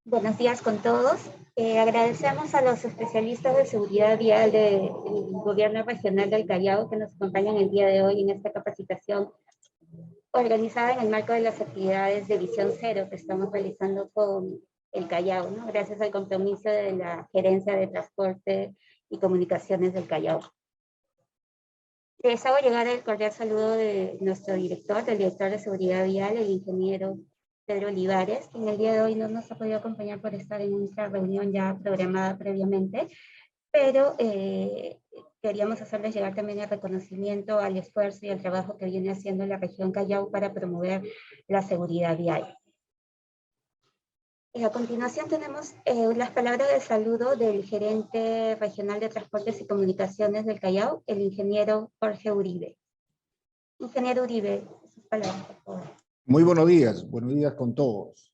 Buenos días con todos. Agradecemos a los especialistas de seguridad vial del Gobierno Regional del Callao que nos acompañan el día de hoy en esta capacitación organizada en el marco de las actividades de Visión Cero que estamos realizando con el Callao, ¿no? Gracias al compromiso de la Gerencia de Transporte y Comunicaciones del Callao. Les hago llegar el cordial saludo de nuestro director, del director de seguridad vial, el ingeniero Pedro Olivares, que en el día de hoy no nos ha podido acompañar por estar en nuestra reunión ya programada previamente, pero queríamos hacerles llegar también el reconocimiento al esfuerzo y al trabajo que viene haciendo la región Callao para promover la seguridad vial. A continuación tenemos las palabras de saludo del gerente regional de Transportes y Comunicaciones del Callao, el ingeniero Jorge Uribe. Ingeniero Uribe, sus palabras, por favor. Muy buenos días con todos.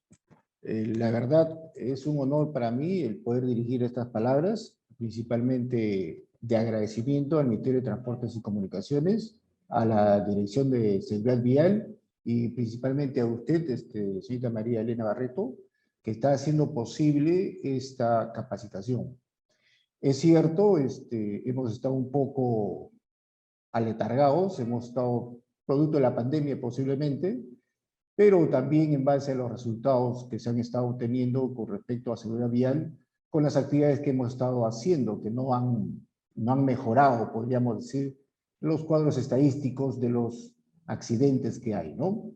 La verdad es un honor para mí el poder dirigir estas palabras, principalmente de agradecimiento al Ministerio de Transportes y Comunicaciones, a la Dirección de Seguridad Vial y principalmente a usted, señorita María Elena Barreto, que está haciendo posible esta capacitación. Es cierto, hemos estado un poco aletargados, hemos estado producto de la pandemia posiblemente, pero también en base a los resultados que se han estado obteniendo con respecto a seguridad vial, con las actividades que hemos estado haciendo, que no han mejorado, podríamos decir, los cuadros estadísticos de los accidentes que hay, ¿no?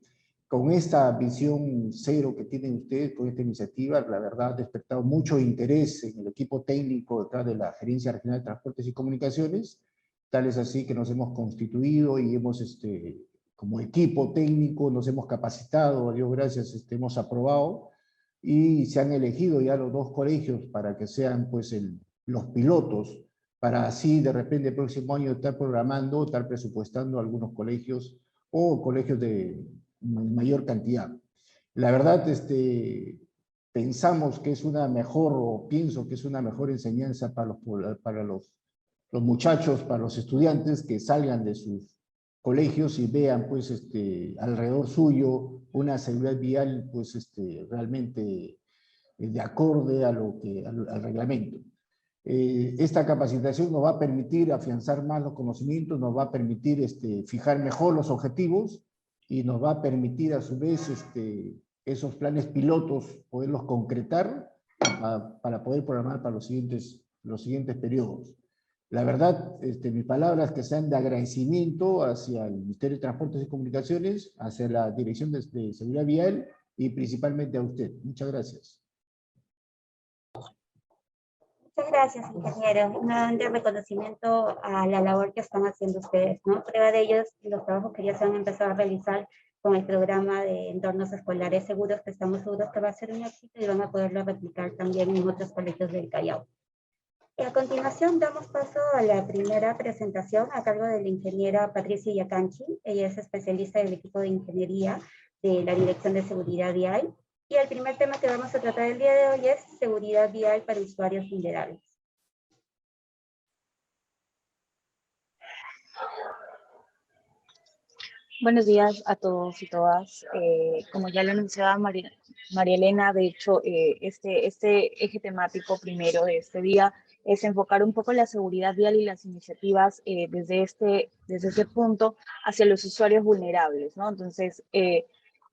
Con esta visión cero que tienen ustedes, con esta iniciativa, la verdad ha despertado mucho interés en el equipo técnico detrás de la Gerencia Regional de Transportes y Comunicaciones, tal es así que nos hemos constituido y hemos como equipo técnico nos hemos capacitado, a Dios gracias, hemos aprobado y se han elegido ya los 2 colegios para que sean pues los pilotos, para así de repente el próximo año estar programando, estar presupuestando algunos colegios o colegios de mayor cantidad. La verdad, pensamos que es una mejor, o pienso que es una mejor enseñanza para los muchachos, para los estudiantes que salgan de sus colegios y vean pues alrededor suyo una seguridad vial pues realmente de acorde a al reglamento. Esta capacitación nos va a permitir afianzar más los conocimientos, nos va a permitir fijar mejor los objetivos y nos va a permitir a su vez esos planes pilotos poderlos concretar para poder programar para los siguientes periodos. La verdad, mis palabras que sean de agradecimiento hacia el Ministerio de Transportes y Comunicaciones, hacia la Dirección de Seguridad Vial y principalmente a usted. Muchas gracias. Muchas gracias, ingeniero. Nuevamente reconocimiento a la labor que están haciendo ustedes, ¿no? Prueba de ello es los trabajos que ya se han empezado a realizar con el programa de entornos escolares seguros, que estamos seguros que va a ser un éxito y van a poderlo replicar también en otros colegios del Callao. A continuación damos paso a la primera presentación a cargo de la ingeniera Patricia Yacanchi. Ella es especialista del equipo de ingeniería de la Dirección de Seguridad Vial. Y el primer tema que vamos a tratar el día de hoy es seguridad vial para usuarios vulnerables. Buenos días a todos y todas. Como ya lo anunciaba María Elena, de hecho, este eje temático primero de este día es enfocar un poco la seguridad vial y las iniciativas desde este punto hacia los usuarios vulnerables, ¿no? Entonces,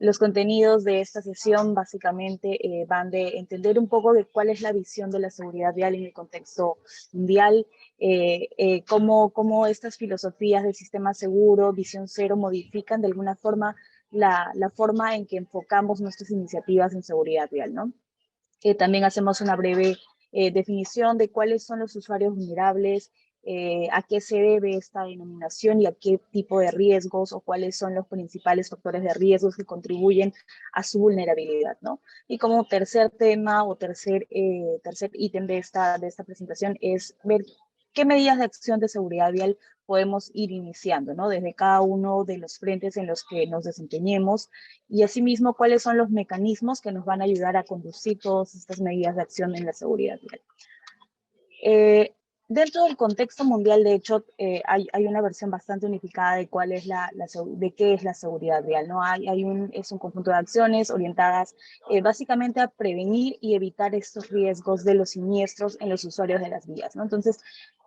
los contenidos de esta sesión básicamente van de entender un poco de cuál es la visión de la seguridad vial en el contexto mundial, cómo estas filosofías del sistema seguro, visión cero, modifican de alguna forma la forma en que enfocamos nuestras iniciativas en seguridad vial, ¿no? También hacemos una breve definición de cuáles son los usuarios vulnerables, a qué se debe esta denominación y a qué tipo de riesgos o cuáles son los principales factores de riesgos que contribuyen a su vulnerabilidad, ¿no? Y como tercer tema o tercer ítem de esta presentación es ver qué medidas de acción de seguridad vial podemos ir iniciando, ¿no? Desde cada uno de los frentes en los que nos desempeñemos y asimismo cuáles son los mecanismos que nos van a ayudar a conducir todas estas medidas de acción en la seguridad vial. Dentro del contexto mundial, de hecho, hay una versión bastante unificada de cuál es de qué es la seguridad vial, ¿no? Es un conjunto de acciones orientadas básicamente a prevenir y evitar estos riesgos de los siniestros en los usuarios de las vías, ¿no? Entonces,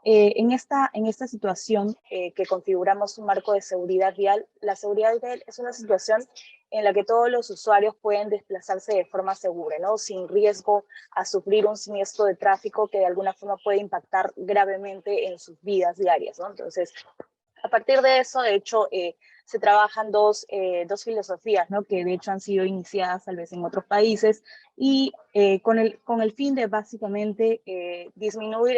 en esta situación que configuramos un marco de seguridad vial, la seguridad vial es una situación en la que todos los usuarios pueden desplazarse de forma segura, ¿no? Sin riesgo a sufrir un siniestro de tráfico que de alguna forma puede impactar gravemente en sus vidas diarias, ¿no? Entonces, a partir de eso, de hecho, se trabajan dos filosofías, ¿no? Que de hecho han sido iniciadas tal vez en otros países y con el fin de básicamente disminuir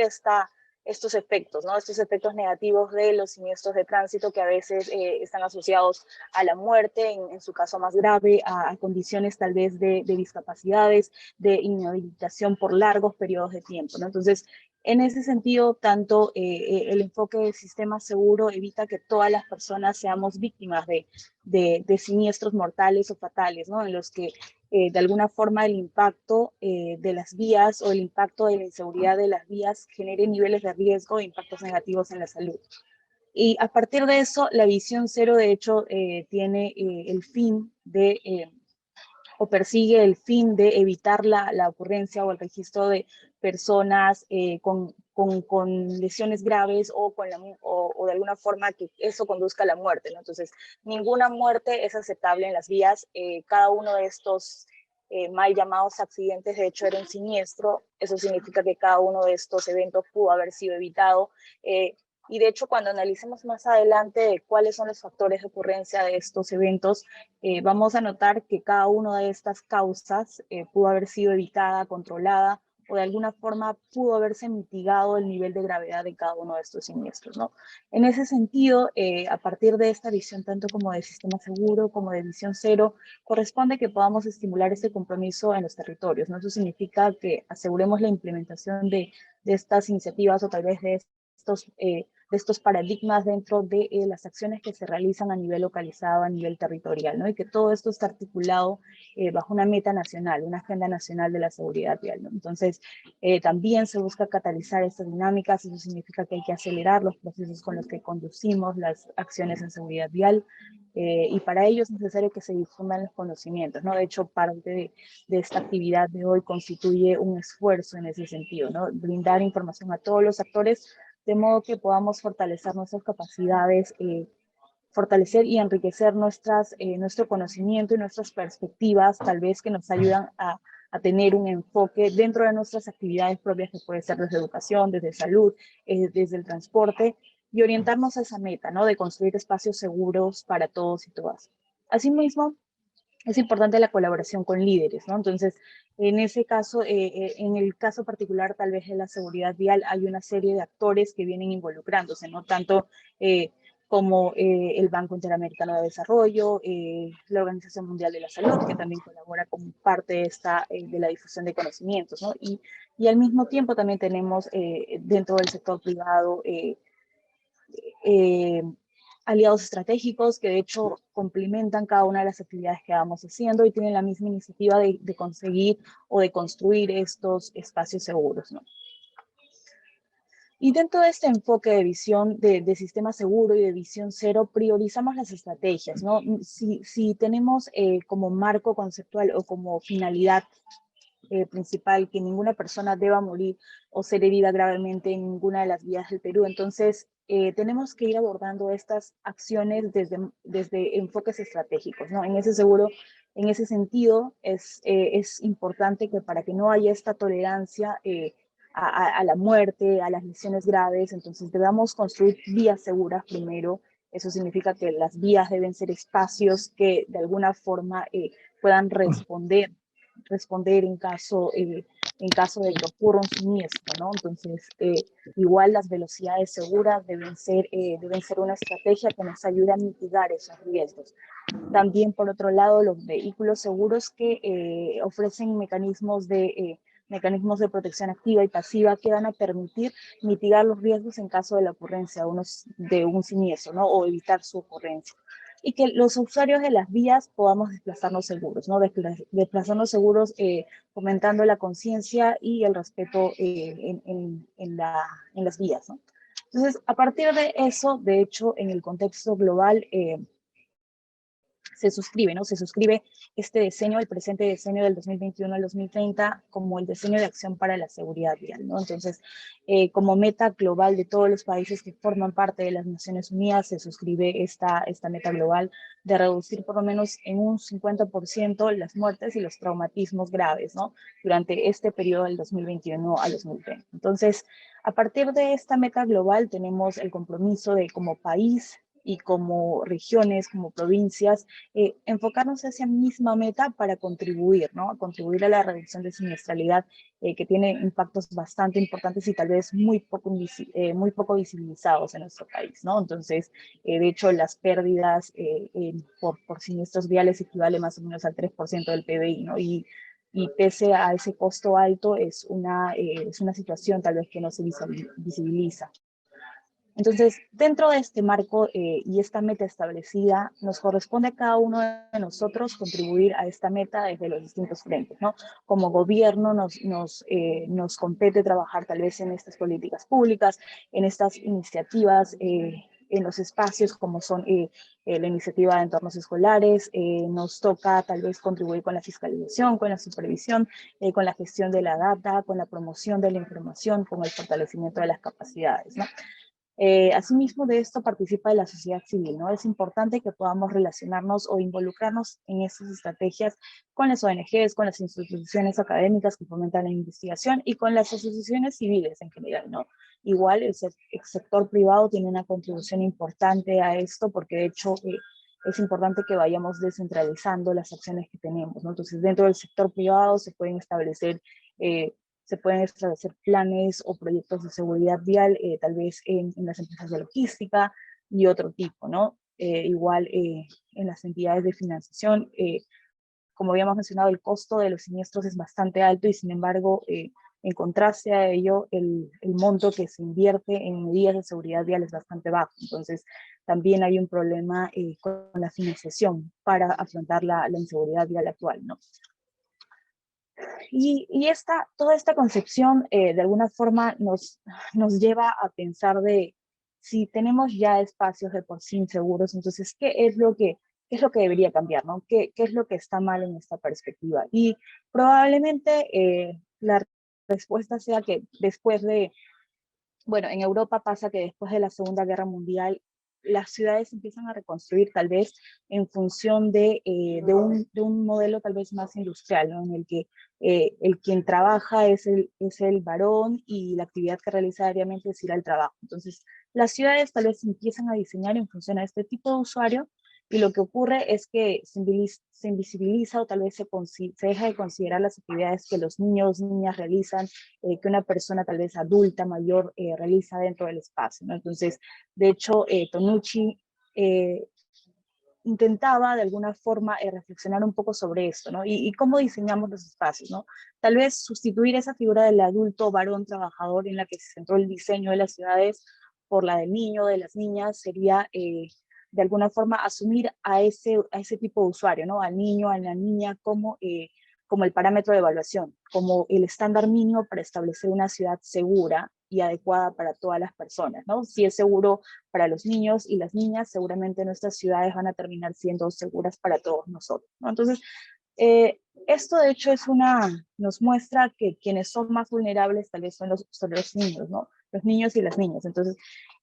estos efectos, ¿no? Estos efectos negativos de los siniestros de tránsito que a veces están asociados a la muerte, en su caso más grave, a condiciones tal vez de discapacidades, de inhabilitación por largos periodos de tiempo, ¿no? Entonces, en ese sentido, tanto el enfoque del sistema seguro evita que todas las personas seamos víctimas de siniestros mortales o fatales, ¿no? En los que de alguna forma el impacto de las vías o el impacto de la inseguridad de las vías genere niveles de riesgo e impactos negativos en la salud. Y a partir de eso, la visión cero, de hecho, tiene el fin o persigue el fin de evitar la ocurrencia o el registro de personas con lesiones graves o de alguna forma que eso conduzca a la muerte, ¿no? Entonces, ninguna muerte es aceptable en las vías. Cada uno de estos mal llamados accidentes, de hecho, era un siniestro. Eso significa que cada uno de estos eventos pudo haber sido evitado. Y de hecho, cuando analicemos más adelante cuáles son los factores de ocurrencia de estos eventos, vamos a notar que cada una de estas causas pudo haber sido evitada, controlada, o de alguna forma pudo haberse mitigado el nivel de gravedad de cada uno de estos siniestros, ¿no? En ese sentido, a partir de esta visión, tanto como de sistema seguro como de visión cero, corresponde que podamos estimular este compromiso en los territorios, ¿no? Eso significa que aseguremos la implementación de estas iniciativas o tal vez de estos paradigmas dentro de las acciones que se realizan a nivel localizado, a nivel territorial, ¿no? Y que todo esto está articulado bajo una meta nacional, una agenda nacional de la seguridad vial, ¿no? Entonces, también se busca catalizar estas dinámicas. Eso significa que hay que acelerar los procesos con los que conducimos las acciones en seguridad vial, y para ello es necesario que se difundan los conocimientos, ¿no? De hecho, parte de esta actividad de hoy constituye un esfuerzo en ese sentido, ¿no? Brindar información a todos los actores de modo que podamos fortalecer nuestras capacidades, fortalecer y enriquecer nuestro conocimiento y nuestras perspectivas, tal vez que nos ayudan a tener un enfoque dentro de nuestras actividades propias, que puede ser desde educación, desde salud, desde el transporte, y orientarnos a esa meta, ¿no? De construir espacios seguros para todos y todas. Asimismo, es importante la colaboración con líderes, ¿no? Entonces, en ese caso, en el caso particular tal vez de la seguridad vial, hay una serie de actores que vienen involucrándose, ¿no? Tanto como el Banco Interamericano de Desarrollo, la Organización Mundial de la Salud, que también colabora como parte de la difusión de conocimientos, ¿no? Y al mismo tiempo también tenemos dentro del sector privado aliados estratégicos que de hecho complementan cada una de las actividades que vamos haciendo y tienen la misma iniciativa de conseguir o de construir estos espacios seguros, ¿no? Y dentro de este enfoque de visión de sistema seguro y de visión cero, priorizamos las estrategias, ¿no? Si tenemos como marco conceptual o como finalidad principal que ninguna persona deba morir o ser herida gravemente en ninguna de las vías del Perú, entonces tenemos que ir abordando estas acciones desde enfoques estratégicos, ¿no? En ese sentido, es importante que para que no haya esta tolerancia a la muerte, a las lesiones graves, entonces debamos construir vías seguras primero. Eso significa que las vías deben ser espacios que de alguna forma puedan responder en caso de que ocurra un siniestro, ¿no? Entonces, igual las velocidades seguras deben ser una estrategia que nos ayude a mitigar esos riesgos. También, por otro lado, los vehículos seguros que ofrecen mecanismos de mecanismos de protección activa y pasiva que van a permitir mitigar los riesgos en caso de la ocurrencia de un siniestro, ¿no? O evitar su ocurrencia. Y que los usuarios de las vías podamos desplazarnos seguros, ¿no? Desplazarnos seguros fomentando la conciencia y el respeto en las vías, ¿no? Entonces, a partir de eso, de hecho, en el contexto global, se suscribe, ¿no? Se suscribe este diseño, el presente diseño del 2021 al 2030, como el diseño de acción para la seguridad vial, ¿no? Entonces, como meta global de todos los países que forman parte de las Naciones Unidas, se suscribe esta meta global de reducir por lo menos en un 50% las muertes y los traumatismos graves, ¿no? Durante este periodo del 2021 al 2030. Entonces, a partir de esta meta global tenemos el compromiso de como país y como regiones, como provincias, enfocarnos a esa misma meta para contribuir, ¿no? A contribuir a la reducción de siniestralidad, que tiene impactos bastante importantes y tal vez muy poco visibilizados en nuestro país, ¿no? Entonces, de hecho, las pérdidas por siniestros viales equivale más o menos al 3% del PBI, ¿no? Y pese a ese costo alto, es una situación tal vez que no se visibiliza. Entonces, dentro de este marco y esta meta establecida, nos corresponde a cada uno de nosotros contribuir a esta meta desde los distintos frentes, ¿no? Como gobierno nos compete trabajar tal vez en estas políticas públicas, en estas iniciativas, en los espacios como son la iniciativa de entornos escolares, nos toca tal vez contribuir con la fiscalización, con la supervisión, con la gestión de la data, con la promoción de la información, con el fortalecimiento de las capacidades, ¿no? Asimismo, de esto participa la sociedad civil, ¿no? Es importante que podamos relacionarnos o involucrarnos en estas estrategias con las ONGs, con las instituciones académicas que fomentan la investigación y con las asociaciones civiles en general, ¿no? Igual el sector privado tiene una contribución importante a esto porque de hecho es importante que vayamos descentralizando las acciones que tenemos, ¿no? Entonces, dentro del sector privado se pueden establecer planes o proyectos de seguridad vial, tal vez en las empresas de logística y otro tipo, ¿no? Igual en las entidades de financiación, como habíamos mencionado, el costo de los siniestros es bastante alto y sin embargo, en contraste a ello, el monto que se invierte en medidas de seguridad vial es bastante bajo. Entonces, también hay un problema con la financiación para afrontar la inseguridad vial actual, ¿no? Y toda esta concepción de alguna forma nos lleva a pensar de si tenemos ya espacios de por sí inseguros, entonces, ¿qué es lo que debería cambiar, ¿no? ¿Qué es lo que está mal en esta perspectiva? Y probablemente la respuesta sea que bueno, en Europa pasa que después de la Segunda Guerra Mundial, las ciudades empiezan a reconstruir tal vez en función de un modelo tal vez más industrial, ¿no? En el que el quien trabaja es el varón y la actividad que realiza diariamente es ir al trabajo. Entonces, las ciudades tal vez empiezan a diseñar en función a este tipo de usuario y lo que ocurre es que se invisibiliza o tal vez se deja de considerar las actividades que los niños, niñas realizan, que una persona tal vez adulta, mayor, realiza dentro del espacio, ¿no? Entonces, de hecho, Tonucci intentaba de alguna forma reflexionar un poco sobre esto, ¿no? Y cómo diseñamos los espacios, ¿no? Tal vez sustituir esa figura del adulto varón trabajador en la que se centró el diseño de las ciudades por la del niño, de las niñas, sería de alguna forma asumir a ese tipo de usuario, ¿no? Al niño, a la niña, como el parámetro de evaluación, como el estándar mínimo para establecer una ciudad segura y adecuada para todas las personas, ¿no? Si es seguro para los niños y las niñas, seguramente nuestras ciudades van a terminar siendo seguras para todos nosotros, ¿no? Entonces, esto de hecho nos muestra que quienes son más vulnerables tal vez son los niños, ¿no? Los niños y las niñas. Entonces,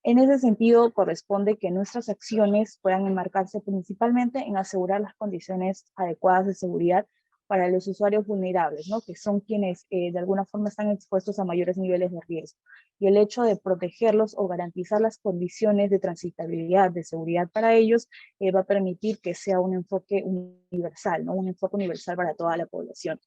en ese sentido, corresponde que nuestras acciones puedan enmarcarse principalmente en asegurar las condiciones adecuadas de seguridad para los usuarios vulnerables, ¿no? Que son quienes de alguna forma están expuestos a mayores niveles de riesgo. Y el hecho de protegerlos o garantizar las condiciones de transitabilidad, de seguridad para ellos, va a permitir que sea un enfoque universal, ¿no? Un enfoque universal para toda la población.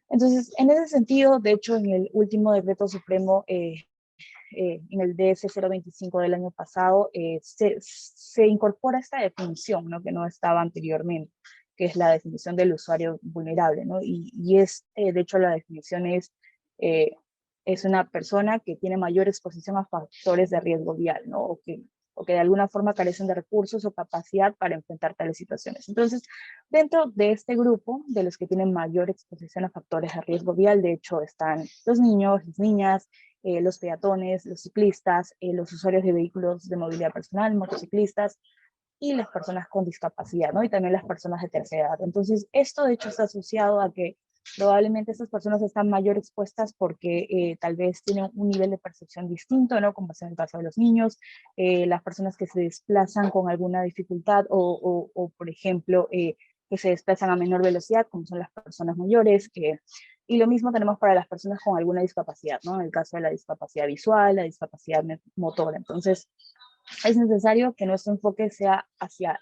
Entonces, en ese sentido, de hecho, en el último decreto supremo, en el DS 025 del año pasado, se incorpora esta definición, ¿no? Que no estaba anteriormente, que es la definición del usuario vulnerable, ¿no? Y es, de hecho, la definición es una persona que tiene mayor exposición a factores de riesgo vial, ¿no? O que de alguna forma carecen de recursos o capacidad para enfrentar tales situaciones. Entonces, dentro de este grupo, de los que tienen mayor exposición a factores de riesgo vial, de hecho, están los niños, las niñas, los peatones, los ciclistas, los usuarios de vehículos de movilidad personal, motociclistas, y las personas con discapacidad, ¿no? Y también las personas de tercera edad. Entonces, esto de hecho está asociado a que probablemente estas personas están mayor expuestas porque tal vez tienen un nivel de percepción distinto, ¿no? Como es en el caso de los niños, las personas que se desplazan con alguna dificultad o por ejemplo, que se desplazan a menor velocidad, como son las personas mayores, y lo mismo tenemos para las personas con alguna discapacidad, ¿no? En el caso de la discapacidad visual, la discapacidad motora. Entonces, es necesario que nuestro enfoque sea hacia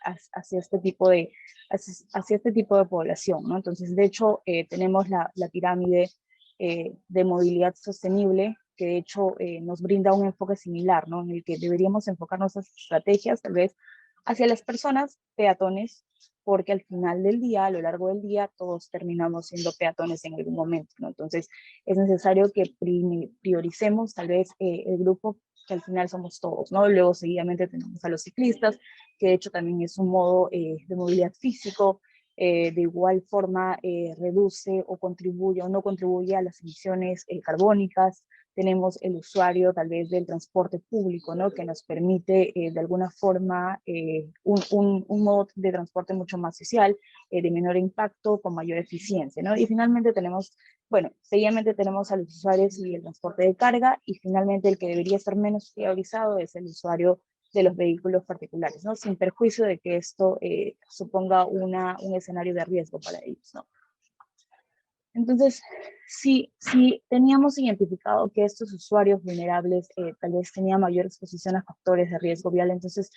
este tipo de población, ¿no? Entonces, de hecho, tenemos la pirámide de movilidad sostenible, que de hecho nos brinda un enfoque similar, ¿no? En el que deberíamos enfocar nuestras estrategias, tal vez, hacia las personas peatones, porque al final del día, a lo largo del día, todos terminamos siendo peatones en algún momento, ¿no? Entonces, es necesario que prioricemos tal vez el grupo que al final somos todos, ¿no? Luego seguidamente tenemos a los ciclistas, que de hecho también es un modo de movilidad físico, de igual forma reduce o contribuye o no contribuye a las emisiones carbónicas. Tenemos el usuario tal vez del transporte público, ¿no? Que nos permite de alguna forma un modo de transporte mucho más social, de menor impacto, con mayor eficiencia, ¿no? Y finalmente tenemos, bueno, seguidamente tenemos a los usuarios y el transporte de carga, y finalmente el que debería estar menos priorizado es el usuario de los vehículos particulares, ¿no? Sin perjuicio de que esto suponga un escenario de riesgo para ellos, ¿no? Entonces, si teníamos identificado que estos usuarios vulnerables tal vez tenían mayor exposición a factores de riesgo vial, entonces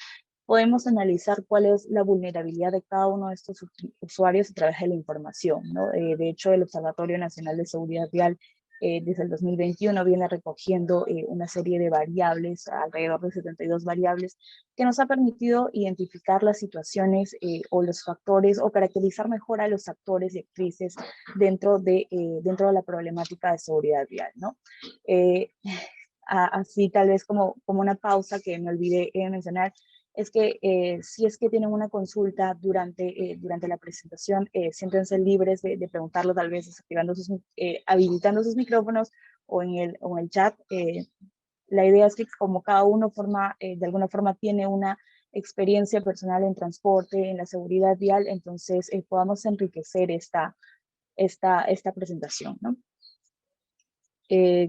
podemos analizar cuál es la vulnerabilidad de cada uno de estos usuarios a través de la información, ¿no? De hecho, el Observatorio Nacional de Seguridad Vial desde el 2021 viene recogiendo una serie de variables, alrededor de 72 variables, que nos ha permitido identificar las situaciones o los factores, o caracterizar mejor a los actores y actrices dentro de la problemática de seguridad vial, ¿no? Así tal vez como una pausa que me olvidé mencionar, es que si es que tienen una consulta durante la presentación, siéntense libres de preguntarlo, tal vez habilitando sus micrófonos o en el chat. La idea es que como cada uno de alguna forma tiene una experiencia personal en transporte, en la seguridad vial, entonces podamos enriquecer esta presentación, ¿no?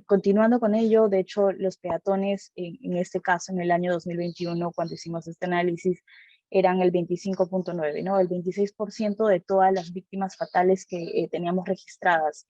Continuando con ello, de hecho, los peatones, en este caso, en el año 2021, cuando hicimos este análisis, eran el 25.9, ¿no? El 26% de todas las víctimas fatales que teníamos registradas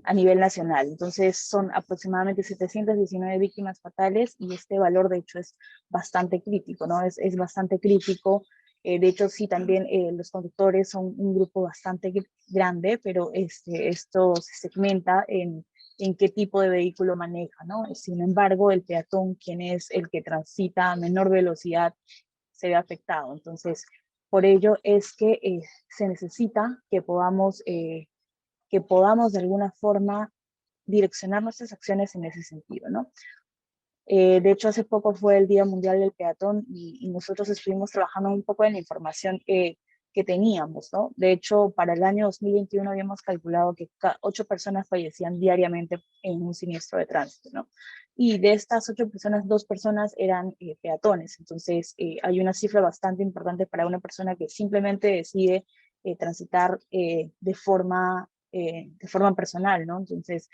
a nivel nacional. Entonces, son aproximadamente 719 víctimas fatales, y este valor, de hecho, es bastante crítico, ¿no? Es bastante crítico. De hecho, sí, también los conductores son un grupo bastante grande, pero esto se segmenta en qué tipo de vehículo maneja, ¿no? Sin embargo, el peatón, quien es el que transita a menor velocidad, se ve afectado. Entonces, por ello es que se necesita que podamos de alguna forma direccionar nuestras acciones en ese sentido, ¿no? De hecho, hace poco fue el Día Mundial del Peatón, y nosotros estuvimos trabajando un poco en la información que teníamos, ¿no? De hecho, para el año 2021 habíamos calculado que 8 personas fallecían diariamente en un siniestro de tránsito, ¿no? Y de estas 8 personas, 2 personas eran peatones. Entonces, hay una cifra bastante importante para una persona que simplemente decide transitar de forma personal, ¿no? Entonces,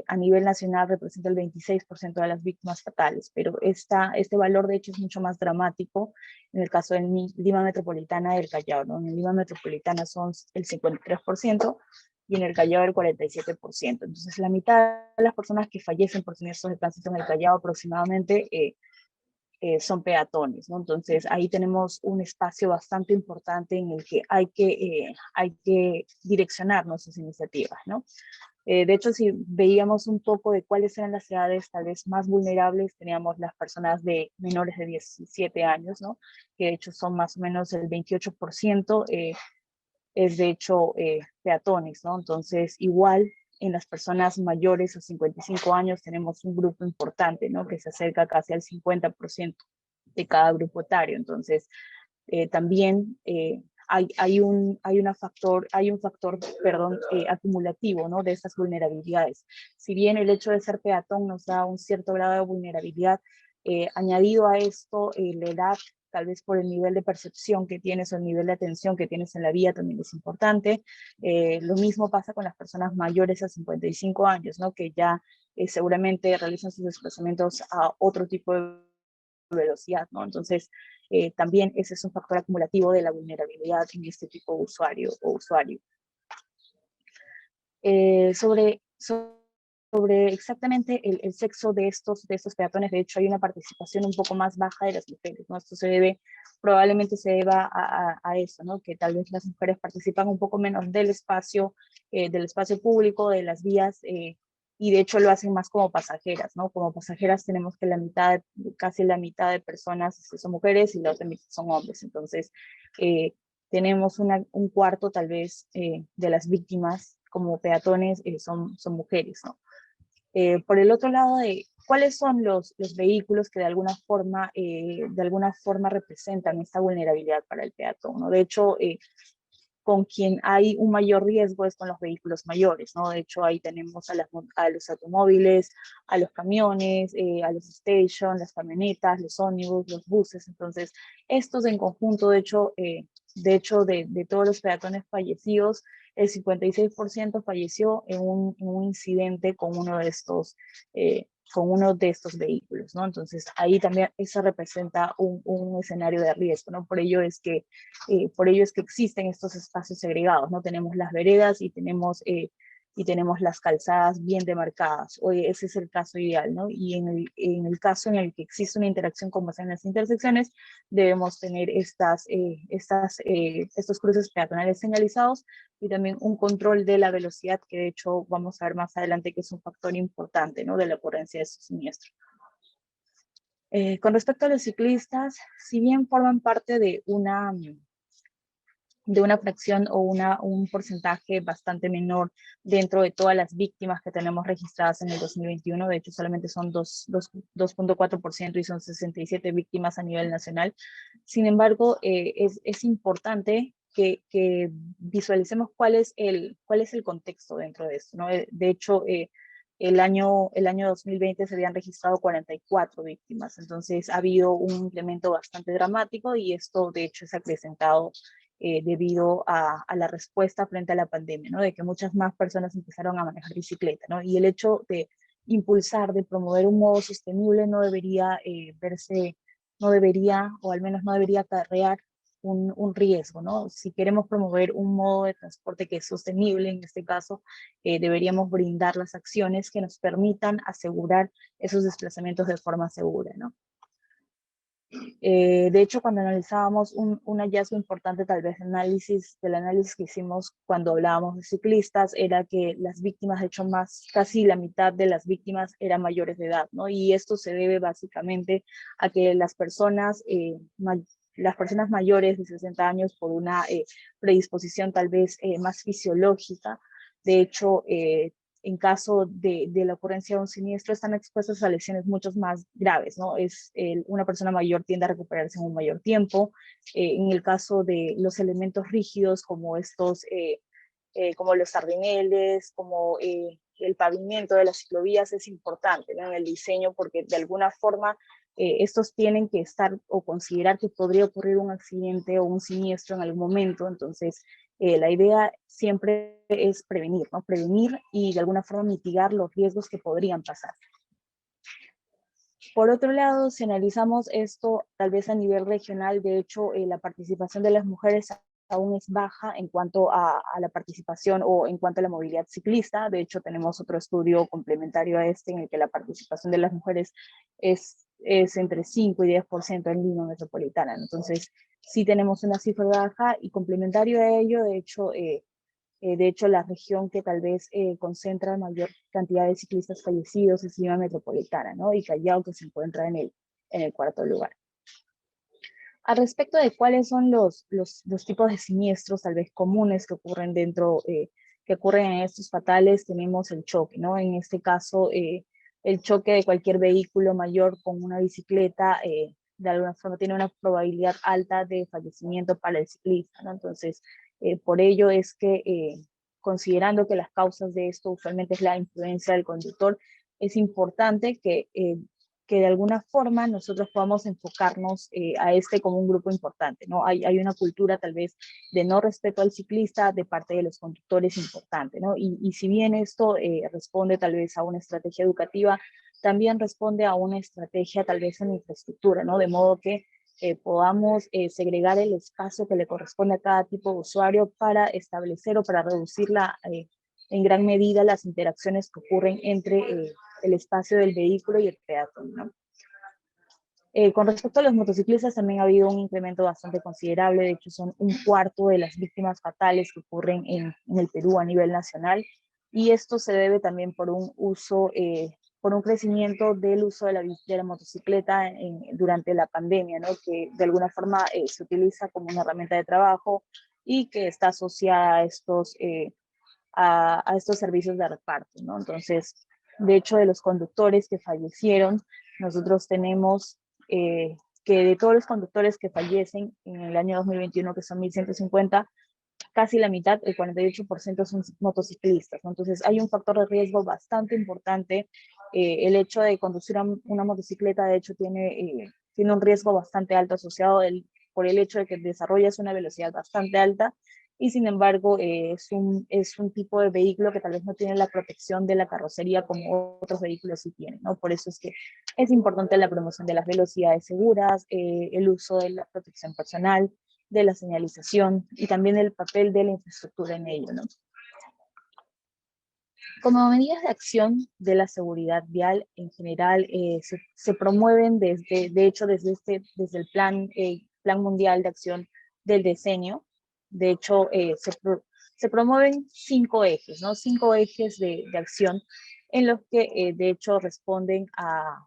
a nivel nacional representa el 26% de las víctimas fatales, pero este valor de hecho es mucho más dramático en el caso de Lima Metropolitana y el Callao, ¿no? En Lima Metropolitana son el 53% y en el Callao el 47%. Entonces, la mitad de las personas que fallecen por siniestros de tránsito en el Callao aproximadamente son peatones, ¿no? Entonces, ahí tenemos un espacio bastante importante en el que hay que direccionar nuestras iniciativas, ¿no? De hecho, si veíamos un poco de cuáles eran las edades tal vez más vulnerables, teníamos las personas de menores de 17 años, ¿no? Que de hecho son más o menos el 28%, es de hecho peatones, ¿no? Entonces, igual en las personas mayores a 55 años tenemos un grupo importante, ¿no? Que se acerca casi al 50% de cada grupo etario. Entonces, también hay un factor acumulativo, ¿no? De estas vulnerabilidades. Si bien el hecho de ser peatón nos da un cierto grado de vulnerabilidad, añadido a esto, la edad, tal vez por el nivel de percepción que tienes o el nivel de atención que tienes en la vía también es importante. Lo mismo pasa con las personas mayores a 55 años, ¿no? Que ya seguramente realizan sus desplazamientos a otro tipo de velocidad, ¿no? Entonces, también ese es un factor acumulativo de la vulnerabilidad en este tipo de usuario o usuario. Sobre exactamente el sexo de estos peatones, de hecho hay una participación un poco más baja de las mujeres, ¿no? Esto probablemente se deba a eso, ¿no? Que tal vez las mujeres participan un poco menos del espacio público, de las vías, y de hecho lo hacen más como pasajeras, ¿no? Como pasajeras tenemos que casi la mitad de personas son mujeres y la otra mitad son hombres, entonces tenemos un cuarto tal vez de las víctimas como peatones son mujeres, ¿no? Por el otro lado, ¿cuáles son los vehículos que de alguna forma representan esta vulnerabilidad para el peatón, ¿no? De hecho, con quien hay un mayor riesgo es con los vehículos mayores, ¿no? De hecho, ahí tenemos a los automóviles, a los camiones, a los stations, las camionetas, los ómnibus, los buses. Entonces, estos en conjunto, de hecho, de todos los peatones fallecidos, el 56% falleció en un incidente con uno de estos vehículos, ¿no? Entonces, ahí también eso representa un escenario de riesgo, ¿no? Por ello es que existen estos espacios segregados, ¿no? Tenemos las veredas y tenemos las calzadas bien demarcadas. Ese es el caso ideal, ¿no? Y en el caso en el que existe una interacción como es en las intersecciones, debemos tener estos cruces peatonales señalizados y también un control de la velocidad, que de hecho vamos a ver más adelante que es un factor importante, ¿no? De la ocurrencia de estos siniestros. Con respecto a los ciclistas, si bien forman parte de una fracción o un porcentaje bastante menor dentro de todas las víctimas que tenemos registradas en el 2021, de hecho solamente son 2.4% y son 67 víctimas a nivel nacional. Sin embargo, es importante que visualicemos cuál es el contexto dentro de esto, ¿no? De hecho, el año 2020 se habían registrado 44 víctimas, entonces ha habido un incremento bastante dramático y esto de hecho es acrecentado debido a la respuesta frente a la pandemia, ¿no? De que muchas más personas empezaron a manejar bicicleta, ¿no? Y el hecho de impulsar, de promover un modo sostenible no debería o al menos no debería acarrear un riesgo, ¿no? Si queremos promover un modo de transporte que es sostenible, en este caso, deberíamos brindar las acciones que nos permitan asegurar esos desplazamientos de forma segura, ¿no? De hecho, cuando analizábamos un hallazgo importante, tal vez del análisis que hicimos cuando hablábamos de ciclistas, era que las víctimas, de hecho, casi la mitad de las víctimas eran mayores de edad, ¿no? Y esto se debe básicamente a que las personas mayores de 60 años, por una predisposición tal vez más fisiológica, de hecho, en caso de la ocurrencia de un siniestro, están expuestos a lesiones mucho más graves, ¿no? Una persona mayor tiende a recuperarse en un mayor tiempo. En el caso de los elementos rígidos, como como los sardineles, como el pavimento de las ciclovías, es importante, ¿no? En el diseño, porque de alguna forma estos tienen que estar o considerar que podría ocurrir un accidente o un siniestro en algún momento. Entonces, la idea siempre es prevenir, ¿no? Prevenir y de alguna forma mitigar los riesgos que podrían pasar. Por otro lado, si analizamos esto tal vez a nivel regional, de hecho, la participación de las mujeres aún es baja en cuanto a la participación o en cuanto a la movilidad ciclista. De hecho, tenemos otro estudio complementario a este en el que la participación de las mujeres es entre 5 y 10% en Lima metropolitana. Entonces, sí tenemos una cifra baja y complementario a ello, de hecho, la región que tal vez concentra mayor cantidad de ciclistas fallecidos es Lima metropolitana, ¿no? Y Callao, que se encuentra en el cuarto lugar. Al respecto de cuáles son los tipos de siniestros tal vez comunes que ocurren que ocurren en estos fatales, tenemos el choque, ¿no? En este caso, el choque de cualquier vehículo mayor con una bicicleta, de alguna forma tiene una probabilidad alta de fallecimiento para el ciclista, ¿no? Entonces, por ello es que, considerando que las causas de esto usualmente es la influencia del conductor, es importante que de alguna forma nosotros podamos enfocarnos a este como un grupo importante, ¿no? Hay una cultura tal vez de no respeto al ciclista de parte de los conductores importante, ¿no? Y si bien esto responde tal vez a una estrategia educativa, también responde a una estrategia tal vez en infraestructura, ¿no? De modo que podamos segregar el espacio que le corresponde a cada tipo de usuario para establecer o para reducir en gran medida las interacciones que ocurren entre el espacio del vehículo y el peatón, ¿no? Con respecto a los motociclistas, también ha habido un incremento bastante considerable. De hecho, son un cuarto de las víctimas fatales que ocurren en el Perú a nivel nacional. Y esto se debe también por un por un crecimiento del uso de la motocicleta durante la pandemia, ¿no? Que de alguna forma se utiliza como una herramienta de trabajo y que está asociada a estos servicios de reparto, ¿no? Entonces, de hecho, de los conductores que fallecieron, nosotros tenemos que de todos los conductores que fallecen en el año 2021, que son 1.150, casi la mitad, el 48% son motociclistas, ¿no? Entonces hay un factor de riesgo bastante importante. El hecho de conducir una motocicleta, de hecho, tiene un riesgo bastante alto asociado por el hecho de que desarrollas una velocidad bastante alta y sin embargo es un tipo de vehículo que tal vez no tiene la protección de la carrocería como otros vehículos sí tienen, ¿no? Por eso es que es importante la promoción de las velocidades seguras, el uso de la protección personal, de la señalización y también el papel de la infraestructura en ello, ¿no? Como medidas de acción de la seguridad vial en general se promueven de hecho desde el plan mundial de acción del decenio. De hecho se promueven 5 ejes, ¿no? 5 ejes de acción en los que de hecho responden a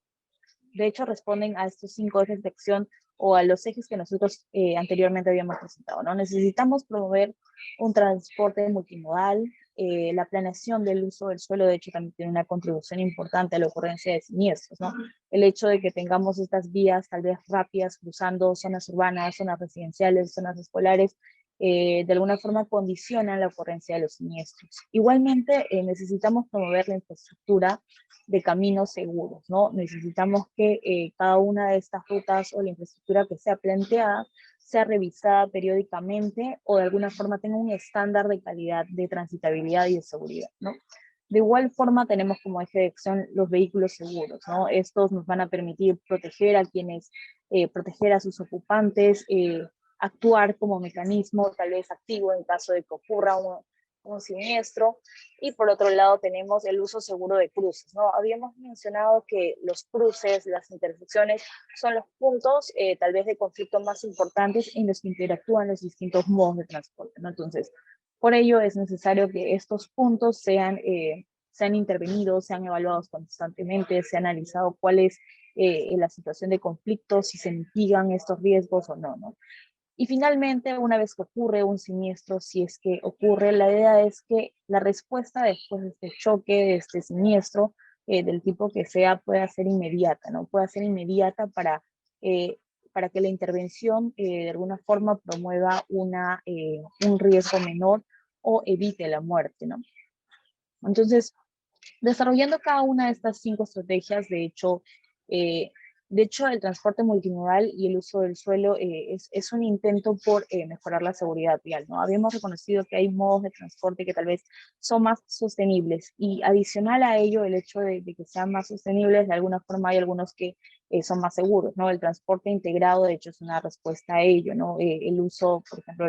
estos 5 ejes de acción o a los ejes que nosotros anteriormente habíamos presentado, ¿no? Necesitamos promover un transporte multimodal, la planeación del uso del suelo, de hecho, también tiene una contribución importante a la ocurrencia de siniestros, ¿no? El hecho de que tengamos estas vías tal vez rápidas cruzando zonas urbanas, zonas residenciales, zonas escolares, de alguna forma condicionan la ocurrencia de los siniestros. Igualmente, necesitamos promover la infraestructura de caminos seguros, ¿no? Necesitamos que cada una de estas rutas o la infraestructura que sea planteada sea revisada periódicamente o de alguna forma tenga un estándar de calidad de transitabilidad y de seguridad, ¿no? De igual forma tenemos como eje de acción los vehículos seguros, ¿no? Estos nos van a permitir proteger a sus ocupantes, actuar como mecanismo tal vez activo en caso de que ocurra un siniestro. Y por otro lado tenemos el uso seguro de cruces, ¿no? Habíamos mencionado que los cruces, las intersecciones, son los puntos tal vez de conflicto más importantes en los que interactúan los distintos modos de transporte, ¿no? Entonces, por ello es necesario que estos puntos sean intervenidos, sean evaluados constantemente, se ha analizado cuál es la situación de conflicto, si se mitigan estos riesgos o no, ¿no? Y finalmente, una vez que ocurre un siniestro, si es que ocurre, la idea es que la respuesta después de este choque, de este siniestro, del tipo que sea, pueda ser inmediata, ¿no? Pueda ser inmediata para que la intervención de alguna forma promueva un riesgo menor o evite la muerte, ¿no? Entonces, desarrollando cada una de estas 5 estrategias, eh, de hecho, el transporte multimodal y el uso del suelo es un intento por mejorar la seguridad vial, ¿no? Habíamos reconocido que hay modos de transporte que tal vez son más sostenibles y adicional a ello, el hecho de que sean más sostenibles, de alguna forma hay algunos que son más seguros, ¿no? El transporte integrado, de hecho, es una respuesta a ello, ¿no? El uso, por ejemplo,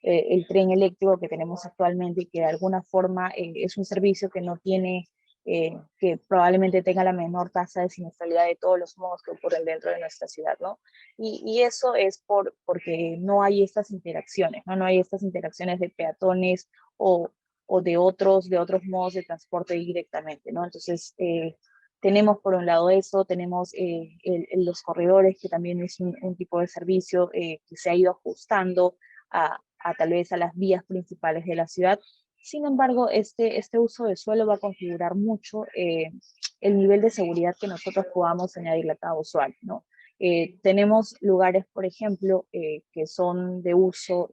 el tren eléctrico que tenemos actualmente y que de alguna forma es un servicio que no tiene, que probablemente tenga la menor tasa de siniestralidad de todos los modos que ocurren dentro de nuestra ciudad, ¿no? Y eso es porque no hay estas interacciones, ¿no? No hay estas interacciones de peatones o de otros modos de transporte directamente, ¿no? Entonces, Tenemos por un lado eso, tenemos los corredores, que también es un tipo de servicio que se ha ido ajustando a tal vez a las vías principales de la ciudad. Sin embargo, este uso de suelo va a configurar mucho el nivel de seguridad que nosotros podamos añadirle a cada usuario, ¿no? Tenemos lugares, por ejemplo, que son de uso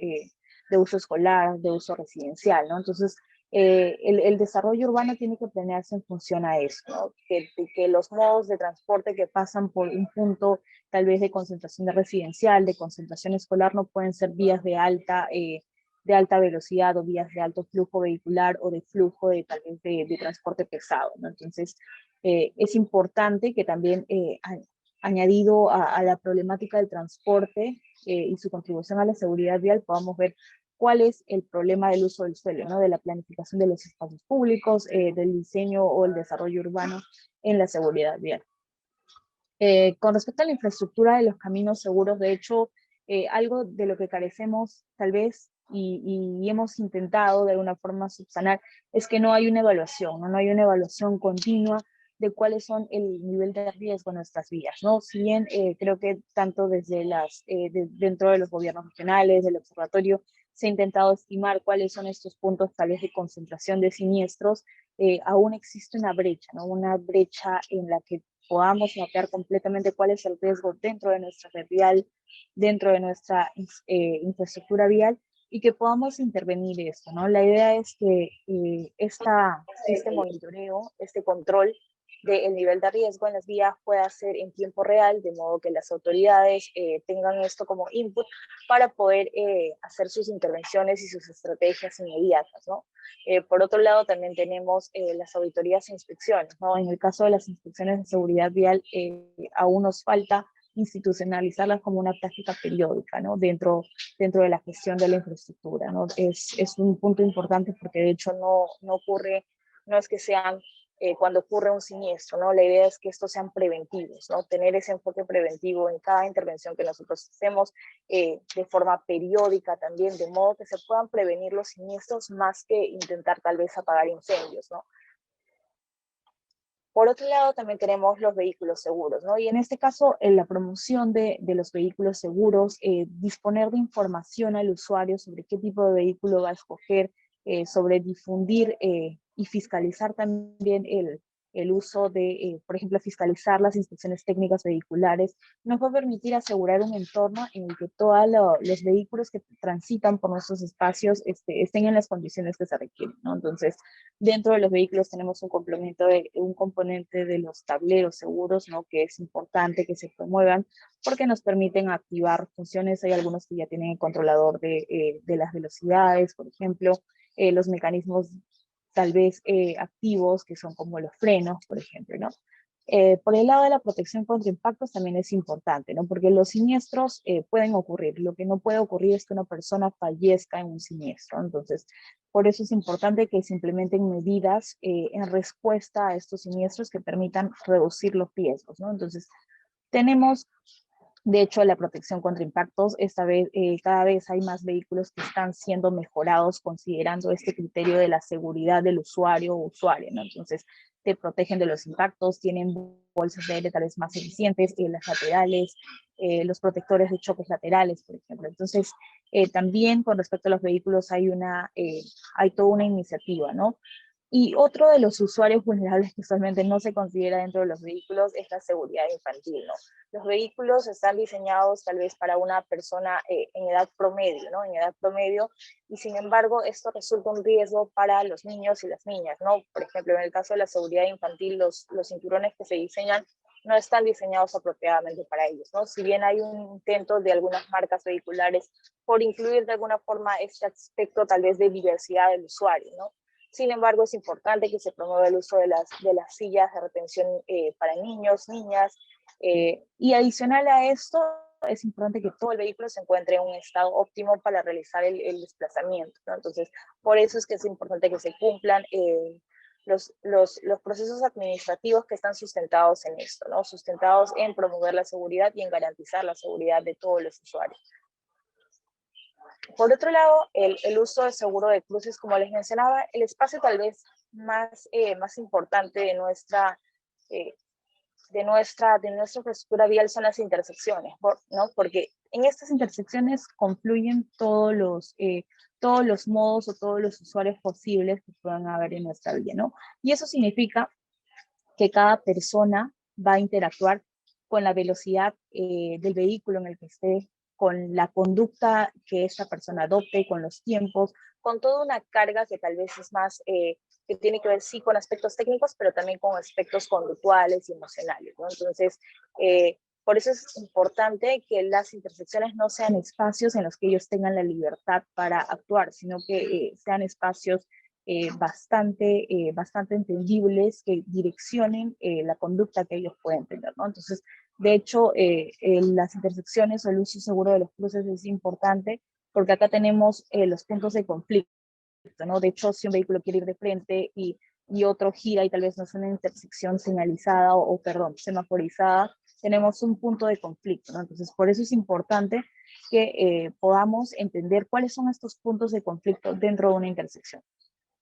escolar, de uso residencial, ¿no? Entonces, el desarrollo urbano tiene que planearse en función a eso, ¿no? Que los modos de transporte que pasan por un punto tal vez de concentración de residencial, de concentración escolar, no pueden ser vías de alta velocidad o vías de alto flujo vehicular o de flujo de tal vez de transporte pesado, ¿no? Entonces, es importante que también añadido a la problemática del transporte y su contribución a la seguridad vial, podamos ver cuál es el problema del uso del suelo, ¿no? De la planificación de los espacios públicos, del diseño o el desarrollo urbano en la seguridad vial. Con respecto a la infraestructura de los caminos seguros, de hecho, algo de lo que carecemos tal vez y hemos intentado de alguna forma subsanar es que no hay una evaluación, ¿no? No hay una evaluación continua de cuáles son el nivel de riesgo en nuestras vías, ¿no? Si bien creo que tanto desde dentro de los gobiernos regionales, del observatorio, se ha intentado estimar cuáles son estos puntos tal vez de concentración de siniestros, aún existe una brecha, ¿no? Una brecha en la que podamos mapear completamente cuál es el riesgo dentro de nuestra red vial, dentro de nuestra infraestructura vial, y que podamos intervenir esto, ¿no? La idea es que este monitoreo, este control del nivel de riesgo en las vías pueda ser en tiempo real, de modo que las autoridades tengan esto como input para poder hacer sus intervenciones y sus estrategias inmediatas, ¿no? Por otro lado, también tenemos las auditorías e inspecciones, ¿no? En el caso de las inspecciones de seguridad vial, aún nos falta institucionalizarlas como una práctica periódica, ¿no? Dentro de la gestión de la infraestructura, ¿no? Es un punto importante porque de hecho no ocurre, no es que sean cuando ocurre un siniestro, ¿no? La idea es que estos sean preventivos, ¿no? Tener ese enfoque preventivo en cada intervención que nosotros hacemos de forma periódica también, de modo que se puedan prevenir los siniestros más que intentar tal vez apagar incendios, ¿no? Por otro lado, también tenemos los vehículos seguros, ¿no? Y en este caso, en la promoción de los vehículos seguros, disponer de información al usuario sobre qué tipo de vehículo va a escoger, sobre difundir y fiscalizar también el uso de, por ejemplo, fiscalizar las inspecciones técnicas vehiculares, nos va a permitir asegurar un entorno en el que todos los vehículos que transitan por nuestros espacios estén en las condiciones que se requieren, ¿no? Entonces, dentro de los vehículos tenemos un componente de los tableros seguros, ¿no? Que es importante que se promuevan porque nos permiten activar funciones. Hay algunos que ya tienen el controlador de las velocidades, por ejemplo, los mecanismos tal vez activos, que son como los frenos, por ejemplo, ¿no? Por el lado de la protección contra impactos también es importante, ¿no? Porque los siniestros pueden ocurrir. Lo que no puede ocurrir es que una persona fallezca en un siniestro. Entonces, por eso es importante que se implementen medidas en respuesta a estos siniestros que permitan reducir los riesgos, ¿no? Entonces, tenemos, de hecho, la protección contra impactos. Esta vez, cada vez hay más vehículos que están siendo mejorados considerando este criterio de la seguridad del usuario o usuaria, ¿no? Entonces, te protegen de los impactos, tienen bolsas de aire tal vez más eficientes, las laterales, los protectores de choques laterales, por ejemplo. Entonces, también con respecto a los vehículos hay toda una iniciativa, ¿no? Y otro de los usuarios vulnerables que usualmente no se considera dentro de los vehículos es la seguridad infantil, ¿no? Los vehículos están diseñados tal vez para una persona en edad promedio, ¿no? En edad promedio, y sin embargo esto resulta un riesgo para los niños y las niñas, ¿no? Por ejemplo, en el caso de la seguridad infantil, los cinturones que se diseñan no están diseñados apropiadamente para ellos, ¿no? Si bien hay un intento de algunas marcas vehiculares por incluir de alguna forma este aspecto tal vez de diversidad del usuario, ¿no? Sin embargo, es importante que se promueva el uso de las sillas de retención para niños, niñas, y adicional a esto, es importante que todo el vehículo se encuentre en un estado óptimo para realizar el desplazamiento, ¿no? Entonces, por eso es que es importante que se cumplan los procesos administrativos que están sustentados en esto, ¿no? Sustentados en promover la seguridad y en garantizar la seguridad de todos los usuarios. Por otro lado, el uso de seguro de cruces, como les mencionaba, el espacio tal vez más importante de nuestra infraestructura vial son las intersecciones, ¿no? Porque en estas intersecciones confluyen todos los modos o todos los usuarios posibles que puedan haber en nuestra vía, ¿no? Y eso significa que cada persona va a interactuar con la velocidad del vehículo en el que esté, con la conducta que esta persona adopte, con los tiempos, con toda una carga que tal vez es más, que tiene que ver sí con aspectos técnicos, pero también con aspectos conductuales y emocionales, ¿no? Entonces, por eso es importante que las intersecciones no sean espacios en los que ellos tengan la libertad para actuar, sino que sean espacios bastante entendibles que direccionen la conducta que ellos pueden tener, ¿no? Entonces, de hecho, las intersecciones o el uso seguro de los cruces es importante porque acá tenemos los puntos de conflicto, ¿no? De hecho, si un vehículo quiere ir de frente y otro gira y tal vez no es una intersección señalizada perdón, semaforizada, tenemos un punto de conflicto, ¿no? Entonces, por eso es importante que podamos entender cuáles son estos puntos de conflicto dentro de una intersección.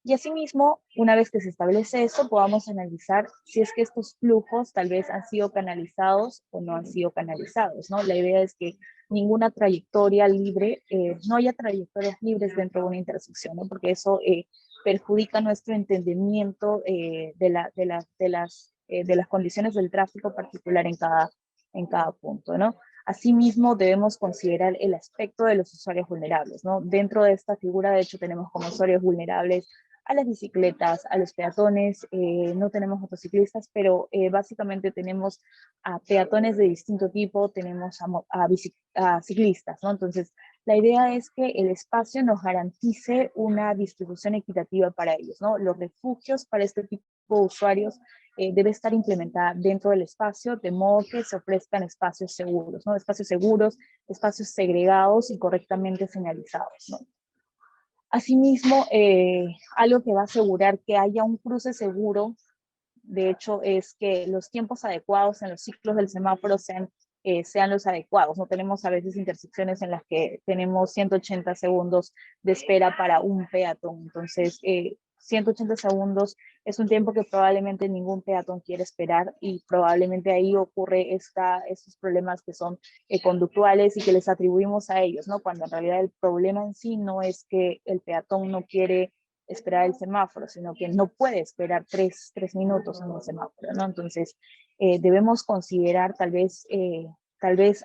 Y asimismo, una vez que se establece eso, podamos analizar si es que estos flujos tal vez han sido canalizados o no han sido canalizados, ¿no? La idea es que ninguna trayectoria libre, no haya trayectorias libres dentro de una intersección, ¿no? Porque eso perjudica nuestro entendimiento de las condiciones del tráfico particular en cada punto, ¿no? Asimismo, debemos considerar el aspecto de los usuarios vulnerables, ¿no? Dentro de esta figura, de hecho, tenemos como usuarios vulnerables a las bicicletas, a los peatones, no tenemos motociclistas, pero básicamente tenemos a peatones de distinto tipo, tenemos a ciclistas, ¿no? Entonces, la idea es que el espacio nos garantice una distribución equitativa para ellos, ¿no? Los refugios para este tipo de usuarios debe estar implementada dentro del espacio, de modo que se ofrezcan espacios seguros, ¿no? Espacios seguros, espacios segregados y correctamente señalizados, ¿no? Asimismo, algo que va a asegurar que haya un cruce seguro, de hecho, es que los tiempos adecuados en los ciclos del semáforo sean los adecuados. No tenemos a veces intersecciones en las que tenemos 180 segundos de espera para un peatón. Entonces, 180 segundos es un tiempo que probablemente ningún peatón quiere esperar y probablemente ahí ocurre estos problemas que son conductuales y que les atribuimos a ellos, ¿no? Cuando en realidad el problema en sí no es que el peatón no quiere esperar el semáforo, sino que no puede esperar tres minutos en un semáforo, ¿no? Entonces, debemos considerar tal vez